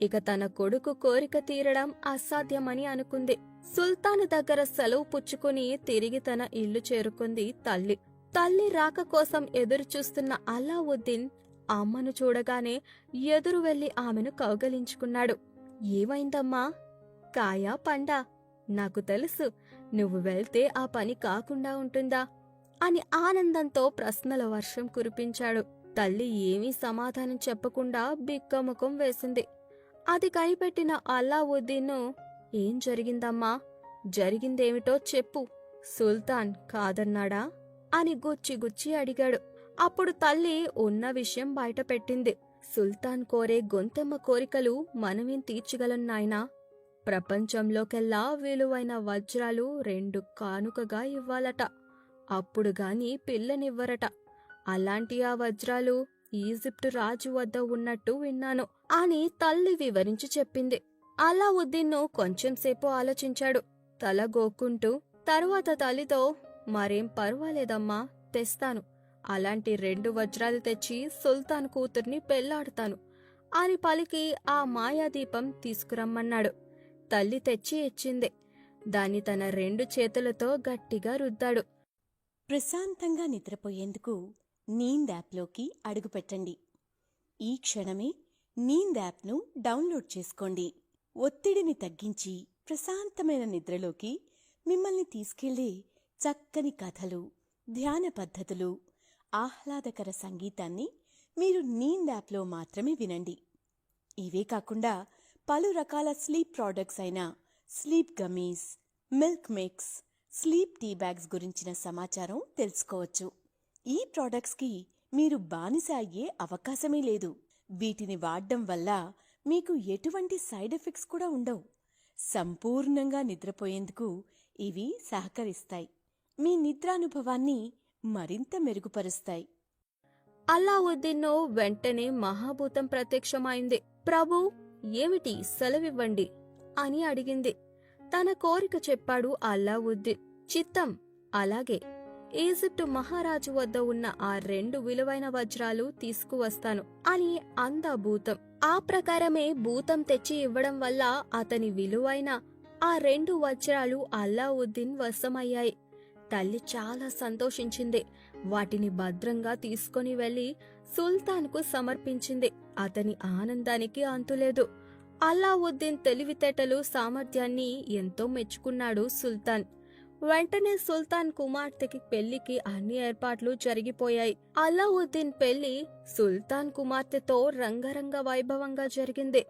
[SPEAKER 2] ఇక తన కొడుకు కోరిక తీరడం అసాధ్యమని అనుకుంది. సుల్తాను దగ్గర సెలవు పుచ్చుకుని తిరిగి తన ఇల్లు చేరుకుంది తల్లి. తల్లి రాక కోసం ఎదురుచూస్తున్న అల్లావుద్దీన్ అమ్మను చూడగానే ఎదురు వెళ్లి ఆమెను కౌగలించుకున్నాడు. ఏమైందమ్మా? కాయా పండా? నాకు తెలుసు, నువ్వు వెళ్తే ఆ పని కాకుండా ఉంటుందా అని ఆనందంతో ప్రశ్నల వర్షం కురిపించాడు. తల్లి ఏమీ సమాధానం చెప్పకుండా బిక్కముఖం వేసింది. అది కనిపెట్టిన అల్లావుద్దీన్, ఏం జరిగిందమ్మా? జరిగిందేమిటో చెప్పు సుల్తాన్ కాదన్నాడా అని గుచ్చి గుచ్చి అడిగాడు. అప్పుడు తల్లి ఉన్న విషయం బయట పెట్టింది. సుల్తాన్ కోరే గొంతెమ్మ కోరికలు మనమేం తీర్చగలం నాయనా? ప్రపంచంలోకెల్లా విలువైన వజ్రాలు 2 కానుకగా ఇవ్వాలట. అప్పుడు గాని పిల్లనివ్వరట. అలాంటి ఆ వజ్రాలు ఈజిప్టు రాజు వద్ద ఉన్నట్టు విన్నాను అని తల్లి వివరించి చెప్పింది. అలావుద్దీన్ను కొంచెంసేపు ఆలోచించాడు, తల గోక్కుంటూ. తరువాత తల్లితో, మరేం పర్వాలేదమ్మా, తెస్తాను. అలాంటి 2 వజ్రాలు తెచ్చి సుల్తాన్ కూతుర్ని పెళ్లాడుతాను అని పలికి ఆ మాయాదీపం తీసుకురమ్మన్నాడు. తల్లి తెచ్చి ఇచ్చింది. దాన్ని తన 2 చేతులతో గట్టిగా రుద్దాడు.
[SPEAKER 1] ప్రశాంతంగా నిద్రపోయేందుకు నీంద్ యాప్లోకి అడుగుపెట్టండి. ఈ క్షణమే నీంద్ యాప్ను డౌన్లోడ్ చేసుకోండి. ఒత్తిడిని తగ్గించి ప్రశాంతమైన నిద్రలోకి మిమ్మల్ని తీసుకెళ్లే చక్కని కథలు, ధ్యాన పద్ధతులు, ఆహ్లాదకర సంగీతాన్ని మీరు నీంద్ యాప్లో మాత్రమే వినండి. ఇవే కాకుండా పలు రకాల స్లీప్ ప్రోడక్ట్స్ అయిన sleep gummies, milk mix, sleep tea bags గురించిన సమాచారం తెలుసుకోవచ్చు. ఈ ప్రోడక్ట్స్కి మీరు బానిస అయ్యే అవకాశమే లేదు. వీటిని వాడడం వల్ల మీకు ఎటువంటి సైడ్ ఎఫెక్ట్స్ కూడా ఉండవు. సంపూర్ణంగా నిద్రపోయేందుకు ఇవి సహకరిస్తాయి. మీ నిద్రానుభవాన్ని మరింత మెరుగుపరుస్తాయి.
[SPEAKER 2] అలావుద్దీన్ను వెంటనే మహాభూతం ప్రత్యక్షమైంది. ప్రభూ, ఏమిటి, సెలవివ్వండి అని అడిగింది. తన కోరిక చెప్పాడు అలావుద్దీన్. చిత్తం, అలాగే. ఈజిప్టు మహారాజు వద్ద ఉన్న ఆ 2 విలువైన వజ్రాలు తీసుకువస్తాను అని అంద భూతం. ఆ ప్రకారమే భూతం తెచ్చి ఇవ్వడం వల్ల అతని విలువైన ఆ 2 వజ్రాలు అలావుద్దీన్ వశమయ్యాయి. తల్లి చాలా సంతోషించింది. వాటిని భద్రంగా తీసుకొని వెళ్లి సుల్తాన్కు సమర్పించింది. అతని ఆనందానికి అంతులేదు. అలావుద్దీన్ తెలివితేటలు, సామర్థ్యాన్ని ఎంతో మెచ్చుకున్నాడు సుల్తాన్. వెంటనే సుల్తాన్ కుమార్తెకి పెళ్లికి అన్ని ఏర్పాట్లు జరిగిపోయాయి. అలావుద్దీన్ పెళ్లి సుల్తాన్ కుమార్తెతో రంగరంగ వైభవంగా జరిగింది.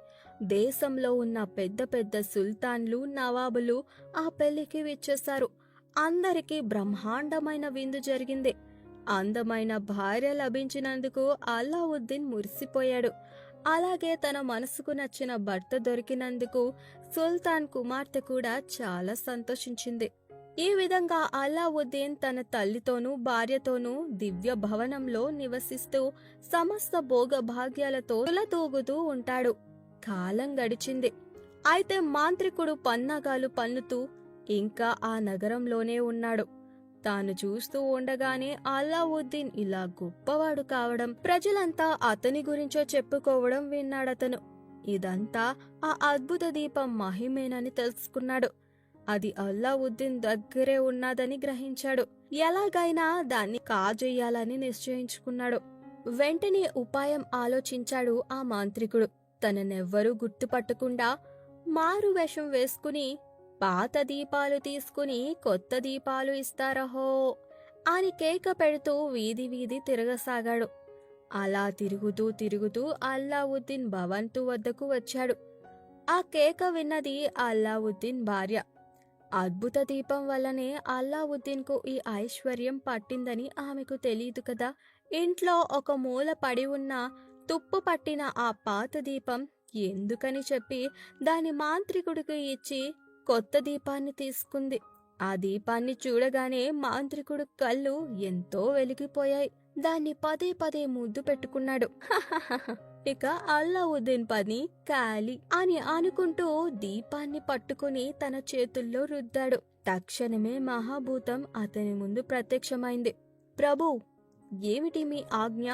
[SPEAKER 2] దేశంలో ఉన్న పెద్ద పెద్ద సుల్తాన్లు, నవాబులు ఆ పెళ్లికి విచ్చేశారు. అందరికీ బ్రహ్మాండమైన విందు జరిగింది. అందమైన భార్య లభించినందుకు అలావుద్దీన్ మురిసిపోయాడు. అలాగే తన మనసుకు నచ్చిన భర్త దొరికినందుకు సుల్తాన్ కుమార్తె కూడా చాలా సంతోషించింది. ఈ విధంగా అలావుద్దీన్ తన తల్లితోనూ భార్యతోనూ దివ్య భవనంలో నివసిస్తూ సమస్త భోగభాగ్యాలతో తులతూగుతూ ఉంటాడు. కాలం గడిచింది. అయితే మాంత్రికుడు పన్నాగాలు పన్నుతూ ఇంకా ఆ నగరంలోనే ఉన్నాడు. తాను చూస్తూ ఉండగానే అలావుద్దీన్ ఇలా గొప్పవాడు కావడం, ప్రజలంతా అతని గురించో చెప్పుకోవడం విన్నాడతను. ఇదంతా ఆ అద్భుత దీపం మహిమేనని తెలుసుకున్నాడు. అది అలావుద్దీన్ దగ్గరే ఉన్నదని గ్రహించాడు. ఎలాగైనా దాన్ని కాజేయాలని నిశ్చయించుకున్నాడు. వెంటనే ఉపాయం ఆలోచించాడు ఆ మాంత్రికుడు. తననెవ్వరూ గుర్తుపట్టకుండా మారు వేషం వేసుకుని, పాత దీపాలు తీసుకుని కొత్త దీపాలు ఇస్తారహో అని కేక పెడుతూ వీధి వీధి తిరగసాగాడు. అలా తిరుగుతూ తిరుగుతూ అలావుద్దీన్ భవంతు వద్దకు వచ్చాడు. ఆ కేక విన్నది అలావుద్దీన్ భార్య. అద్భుత దీపం వల్లనే అలావుద్దీన్కు ఈ ఐశ్వర్యం పట్టిందని ఆమెకు తెలియదు కదా. ఇంట్లో ఒక మూల పడి ఉన్న తుప్పు పట్టిన ఆ పాత దీపం ఎందుకని చెప్పి దాని మాంత్రికుడికి ఇచ్చి కొత్త దీపాన్ని తీసుకుంది. ఆ దీపాన్ని చూడగానే మాంత్రికుడు కళ్ళు ఎంతో వెలిగిపోయాయి. దాన్ని పదే పదే ముద్దు పెట్టుకున్నాడు. ఇక అలావుద్దీన్ పని ఖాళీ అని అనుకుంటూ దీపాన్ని పట్టుకుని తన చేతుల్లో రుద్దాడు. తక్షణమే మహాభూతం అతని ముందు ప్రత్యక్షమైంది. ప్రభూ, ఏమిటి మీ ఆజ్ఞ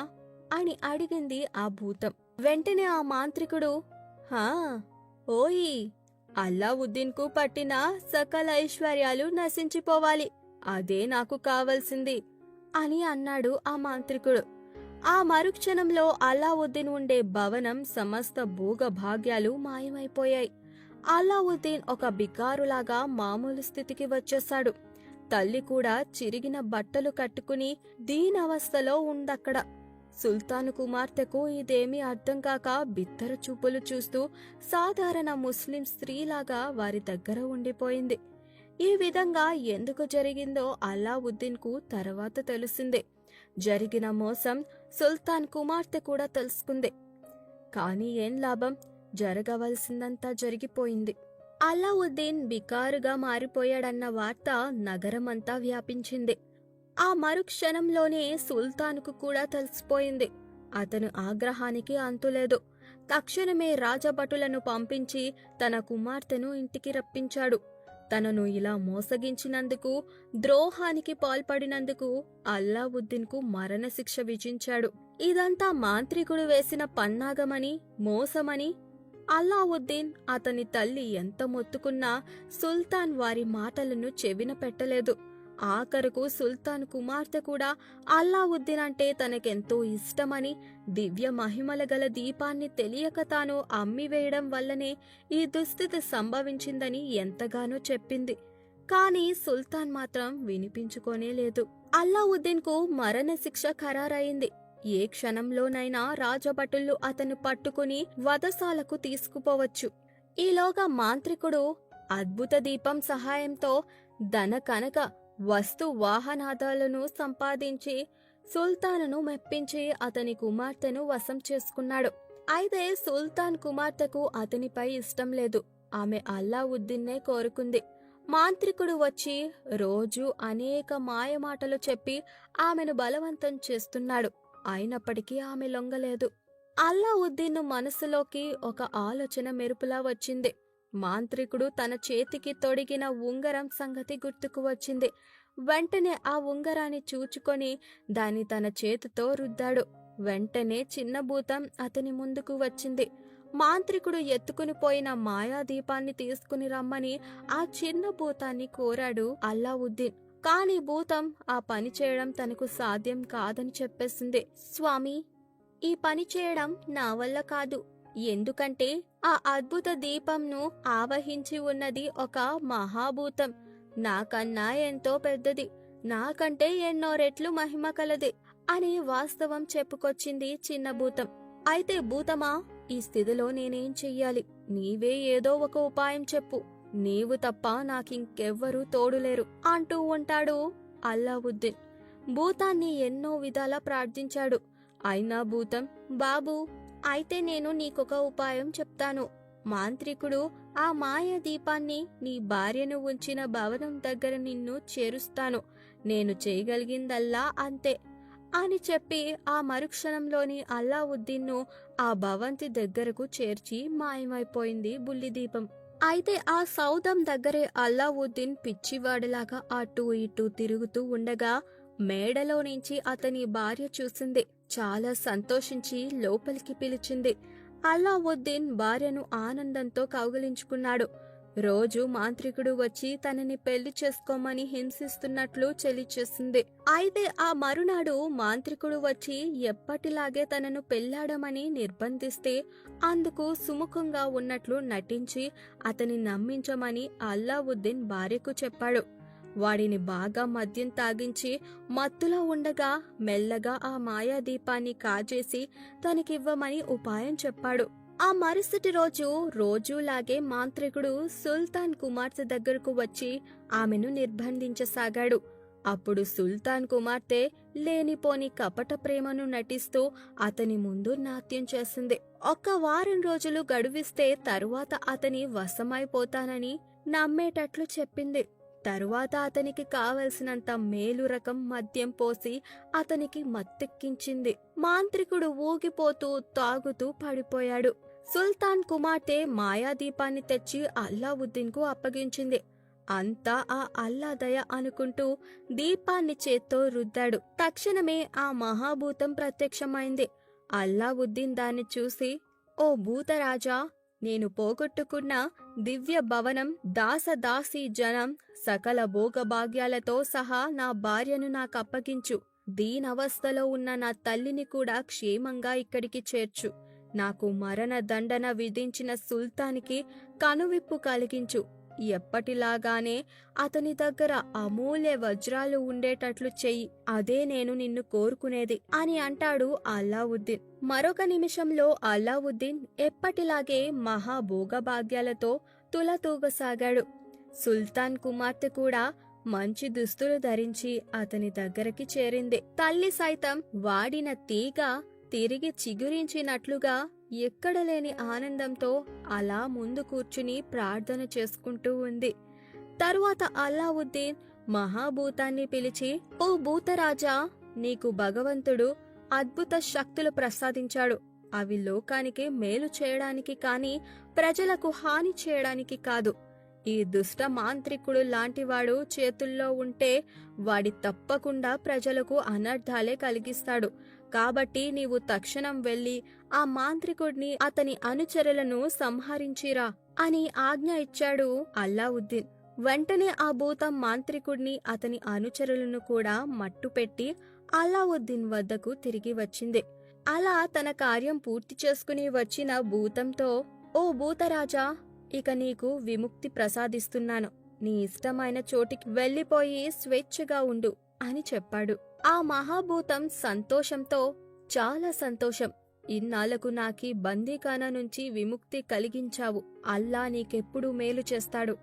[SPEAKER 2] అని అడిగింది ఆ భూతం. వెంటనే ఆ మాంత్రికుడు, హా ఓయి, అలావుద్దీన్కు పట్టిన సకల ఐశ్వర్యాలు నశించిపోవాలి, అదే నాకు కావలసింది అని అన్నాడు ఆ మాంత్రికుడు. ఆ మరుక్షణంలో అలావుద్దీన్ ఉండే భవనం సమస్త భోగభాగ్యాలు మాయమైపోయాయి. అలావుద్దీన్ ఒక బికారులాగా మామూలు స్థితికి వచ్చేశాడు. తల్లి కూడా చిరిగిన బట్టలు కట్టుకుని దీనవస్థలో ఉందక్కడ. సుల్తాను కుమార్తెకు ఇదేమీ అర్థం కాక బిత్తర చూపులు చూస్తూ సాధారణ ముస్లిం స్త్రీలాగా వారి దగ్గర ఉండిపోయింది. ఈ విధంగా ఎందుకు జరిగిందో అలావుద్దీన్కు తర్వాత తెలిసింది. జరిగిన మోసం సుల్తాన్ కుమార్తె కూడా తెలుసుకుంది. కానీ ఏం లాభం, జరగవలసిందంతా జరిగిపోయింది. అలావుద్దీన్ బికారుగా మారిపోయాడన్న వార్త నగరమంతా వ్యాపించింది. ఆ మరుక్షణంలోనే సుల్తాన్కు కూడా తెలిసిపోయింది. అతను ఆగ్రహానికి అంతులేదు. తక్షణమే రాజభటులను పంపించి తన కుమార్తెను ఇంటికి రప్పించాడు. తనను ఇలా మోసగించినందుకు, ద్రోహానికి పాల్పడినందుకు అలావుద్దీన్కు మరణశిక్ష విధించాడు. ఇదంతా మాంత్రికుడు వేసిన పన్నాగమని, మోసమని అలావుద్దీన్, అతని తల్లి ఎంత మొత్తుకున్నా సుల్తాన్ వారి మాటలను చెవిన పెట్టలేదు. ఆఖరుకు సుల్తాన్ కుమార్తె కూడా అలావుద్దీన్ అంటే తనకెంతో ఇష్టమని, దివ్య మహిమల గల దీపాన్ని తెలియక తాను అమ్మివేయడం వల్లనే ఈ దుస్థితి సంభవించిందని ఎంతగానో చెప్పింది. కాని సుల్తాన్ మాత్రం వినిపించుకోనే లేదు. అలావుద్దీన్కు మరణశిక్ష ఖరారైంది. ఏ క్షణంలోనైనా రాజభటులు అతను పట్టుకుని వధశాలకు తీసుకుపోవచ్చు. ఈలోగా మాంత్రికుడు అద్భుత దీపం సహాయంతో ధన కనక వస్తు వాహనాదాలను సంపాదించి సుల్తానును మెప్పించి అతని కుమార్తెను వశం చేసుకున్నాడు. అయితే సుల్తాన్ కుమార్తెకు అతనిపై ఇష్టం లేదు. ఆమె అలావుద్దీన్నే కోరుకుంది. మాంత్రికుడు వచ్చి రోజు అనేక మాయమాటలు చెప్పి ఆమెను బలవంతం చేస్తున్నాడు. అయినప్పటికీ ఆమె లొంగలేదు. అలావుద్దీన్ మనసులోకి ఒక ఆలోచన మెరుపులా వచ్చింది. మాంత్రికుడు తన చేతికి తొడిగిన ఉంగరం సంగతి గుర్తుకు వచ్చింది. వెంటనే ఆ ఉంగరాన్ని చూచుకొని దాన్ని తన చేతితో రుద్దాడు. వెంటనే చిన్న భూతం అతని ముందుకు వచ్చింది. మాంత్రికుడు ఎత్తుకుని పోయిన మాయాదీపాన్ని తీసుకుని రమ్మని ఆ చిన్న భూతాన్ని కోరాడు అలావుద్దీన్. కాని భూతం ఆ పని చేయడం తనకు సాధ్యం కాదని చెప్పేసింది. స్వామి, ఈ పని చేయడం నా వల్ల కాదు. ఎందుకంటే ఆ అద్భుత దీపంను ఆవహించి ఉన్నది ఒక మహాభూతం. నాకన్నా ఎంతో పెద్దది, నాకంటే ఎన్నో రెట్లు మహిమ కలది అని వాస్తవం చెప్పుకొచ్చింది చిన్న భూతం. అయితే భూతమా, ఈ స్థితిలో నేనేం చెయ్యాలి? నీవే ఏదో ఒక ఉపాయం చెప్పు. నీవు తప్ప నాకింకెవ్వరూ తోడులేరు అంటూ ఉంటాడు అలావుద్దీన్. భూతాన్ని ఎన్నో విధాలా ప్రార్థించాడు. అయినా భూతం, బాబూ, అయితే నేను నీకొక ఉపాయం చెప్తాను. మాంత్రికుడు ఆ మాయ దీపాన్ని నీ భార్యను ఉంచిన భవనం దగ్గర నిన్ను చేరుస్తాను. నేను చేయగలిగిందల్లా అంతే అని చెప్పి ఆ మరుక్షణంలోని అలావుద్దీన్ను ఆ భవంతి దగ్గరకు చేర్చి మాయమైపోయింది బుల్లిదీపం. అయితే ఆ సౌధం దగ్గరే అలావుద్దీన్ పిచ్చివాడిలాగా అటూ ఇటూ తిరుగుతూ ఉండగా మేడలో నుంచి అతని భార్య చూసింది. చాలా సంతోషించి లోపలికి పిలిచింది. అలావుద్దీన్ భార్యను ఆనందంతో కౌగిలించుకున్నాడు. రోజు మాంత్రికుడు వచ్చి తనని పెళ్లి చేసుకోమని హింసిస్తున్నట్లు చెలిచేసింది. అయితే ఆ మరునాడు మాంత్రికుడు వచ్చి ఎప్పటిలాగే తనను పెళ్లాడమని నిర్బంధిస్తే అందుకు సుముఖంగా ఉన్నట్లు నటించి అతని నమ్మించమని అలావుద్దీన్ భార్యకు చెప్పాడు. వాడిని బాగా మద్యం తాగించి మత్తులో ఉండగా మెల్లగా ఆ మాయాదీపాన్ని కాజేసి తనకివ్వమని ఉపాయం చెప్పాడు. ఆ మరుసటి రోజు రోజులాగే మాంత్రికుడు సుల్తాన్ కుమార్తె దగ్గరకు వచ్చి ఆమెను నిర్బంధించసాగాడు. అప్పుడు సుల్తాన్ కుమార్తె లేనిపోని కపట ప్రేమను నటిస్తూ అతని ముందు నాట్యం చేసింది. 1 వారం రోజులు గడువిస్తే తరువాత అతని వశమైపోతానని నమ్మేటట్లు చెప్పింది. తరువాత అతనికి కావలసినంత మేలు రకం మద్యం పోసి అతనికి మత్తెక్కించింది. మాంత్రికుడు ఊగిపోతూ తాగుతూ పడిపోయాడు. సుల్తాన్ కుమార్తె మాయాదీపాన్ని తెచ్చి అలావుద్దీన్కు అప్పగించింది. అంతా ఆ అల్లాదయ అనుకుంటూ దీపాన్ని చేత్తో రుద్దాడు. తక్షణమే ఆ మహాభూతం ప్రత్యక్షమైంది. అలావుద్దీన్ దాన్ని చూసి, ఓ భూతరాజా, నేను పోగొట్టుకున్న దివ్య భవనం, దాసదాసీ జనం, సకల భోగభాగ్యాలతో సహా నా భార్యను నాకప్పగించు. దీనవస్థలో ఉన్న నా తల్లిని కూడా క్షేమంగా ఇక్కడికి చేర్చు. నాకు మరణ దండన విధించిన సుల్తానికి కనువిప్పు కలిగించు. ఎప్పటిలాగానే అతని దగ్గర అమూల్య వజ్రాలు ఉండేటట్లు చెయ్యి. అదే నేను నిన్ను కోరుకునేది అని అంటాడు అలావుద్దీన్. మరొక నిమిషంలో అలావుద్దీన్ ఎప్పటిలాగే మహాభోగభాగ్యాలతో తులతూగసాగాడు. సుల్తాన్ కుమార్తె కూడా మంచి దుస్తులు ధరించి అతని దగ్గరికి చేరింది. తల్లి సైతం వాడిన తీగ తిరిగి చిగురించినట్లుగా ఎక్కడలేని ఆనందంతో అలా ముందు కూర్చుని ప్రార్థన చేసుకుంటూ ఉంది. తరువాత అల్లావుద్దీన్ మహాభూతాన్ని పిలిచి, ఓ భూతరాజా, నీకు భగవంతుడు అద్భుత శక్తులు ప్రసాదించాడు. అవి లోకానికి మేలు చేయడానికి కాని ప్రజలకు హాని చేయడానికి కాదు. ఈ దుష్ట మాంత్రికుడు లాంటివాడు చేతుల్లో ఉంటే వాడి తప్పకుండా ప్రజలకు అనర్థాలే కలిగిస్తాడు. కాబట్టి నీవు తక్షణం వెళ్లి ఆ మాంత్రికుడిని అతని అనుచరులను సంహరించిరా అని ఆజ్ఞ ఇచ్చాడు అల్లావుద్దీన్. వెంటనే ఆ భూతం మాంత్రికుడిని అతని అనుచరులను కూడా మట్టుపెట్టి అల్లావుద్దీన్ వద్దకు తిరిగి వచ్చింది. అలా తన కార్యం పూర్తి చేసుకుని వచ్చిన భూతంతో, ఓ భూతరాజా, ఇక నీకు విముక్తి ప్రసాదిస్తున్నాను. నీ ఇష్టమైన చోటికి వెళ్లిపోయి స్వేచ్ఛగా ఉండు అని చెప్పాడు. ఆ మహాభూతం సంతోషంతో, చాలా సంతోషం, ఇన్నాళ్లకు నాకీ బందీఖానా నుంచి విముక్తి కలిగించావు. అల్లా నీకెప్పుడు మేలు చేస్తాడు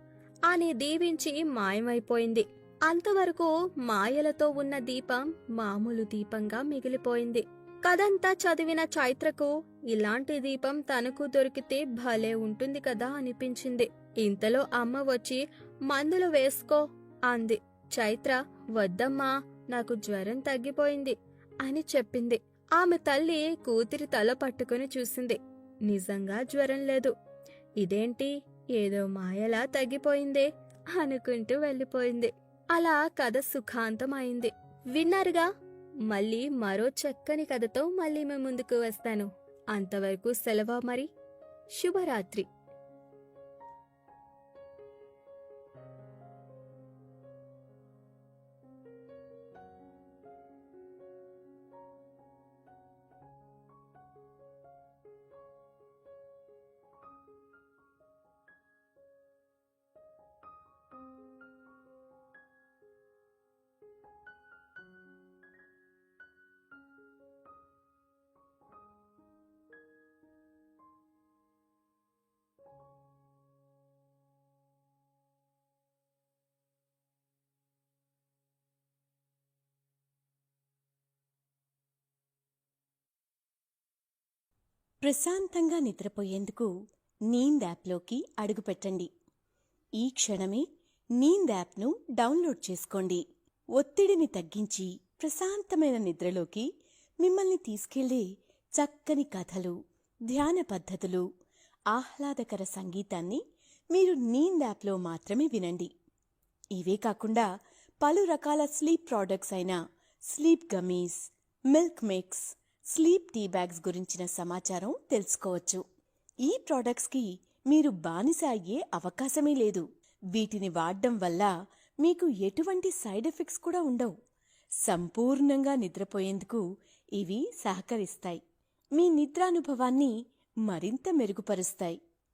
[SPEAKER 2] అని దీవించి మాయమైపోయింది. అంతవరకు మాయలతో ఉన్న దీపం మామూలు దీపంగా మిగిలిపోయింది. కథంతా చదివిన చైత్రకు ఇలాంటి దీపం తనకు దొరికితే భలే ఉంటుంది కదా అనిపించింది. ఇంతలో అమ్మ వచ్చి మందులు వేసుకో అంది. చైత్ర, వద్దమ్మా, నాకు జ్వరం తగ్గిపోయింది అని చెప్పింది. ఆమె తల్లి కూతురి తల పట్టుకుని చూసింది. నిజంగా జ్వరం లేదు. ఇదేంటి, ఏదో మాయలా తగ్గిపోయిందే అనుకుంటూ వెళ్ళిపోయింది. అలా కథ సుఖాంతమైంది. విన్నారుగా? మళ్ళీ మరో చక్కని కథతో మళ్ళీ మీ ముందుకు వస్తాను. అంతవరకు సెలవు మరి. శుభరాత్రి.
[SPEAKER 1] ప్రశాంతంగా నిద్రపోయేందుకు నీంద్ యాప్లోకి అడుగుపెట్టండి. ఈ క్షణమే నీంద్ యాప్ను డౌన్లోడ్ చేసుకోండి. ఒత్తిడిని తగ్గించి ప్రశాంతమైన నిద్రలోకి మిమ్మల్ని తీసుకెళ్లే చక్కని కథలు, ధ్యాన పద్ధతులు, ఆహ్లాదకర సంగీతాన్ని మీరు నీంద్ యాప్లో మాత్రమే వినండి. ఇవే కాకుండా పలు రకాల స్లీప్ ప్రోడక్ట్స్ అయిన sleep gummies, milk mix, sleep tea bags గురించిన సమాచారం తెలుసుకోవచ్చు. ఈ ప్రోడక్ట్స్కి మీరు బానిస అయ్యే అవకాశమే లేదు. వీటిని వాడడం వల్ల మీకు ఎటువంటి సైడ్ ఎఫెక్ట్స్ కూడా ఉండవు. సంపూర్ణంగా నిద్రపోయేందుకు ఇవి సహకరిస్తాయి. మీ నిద్రానుభవాన్ని మరింత మెరుగుపరుస్తాయి.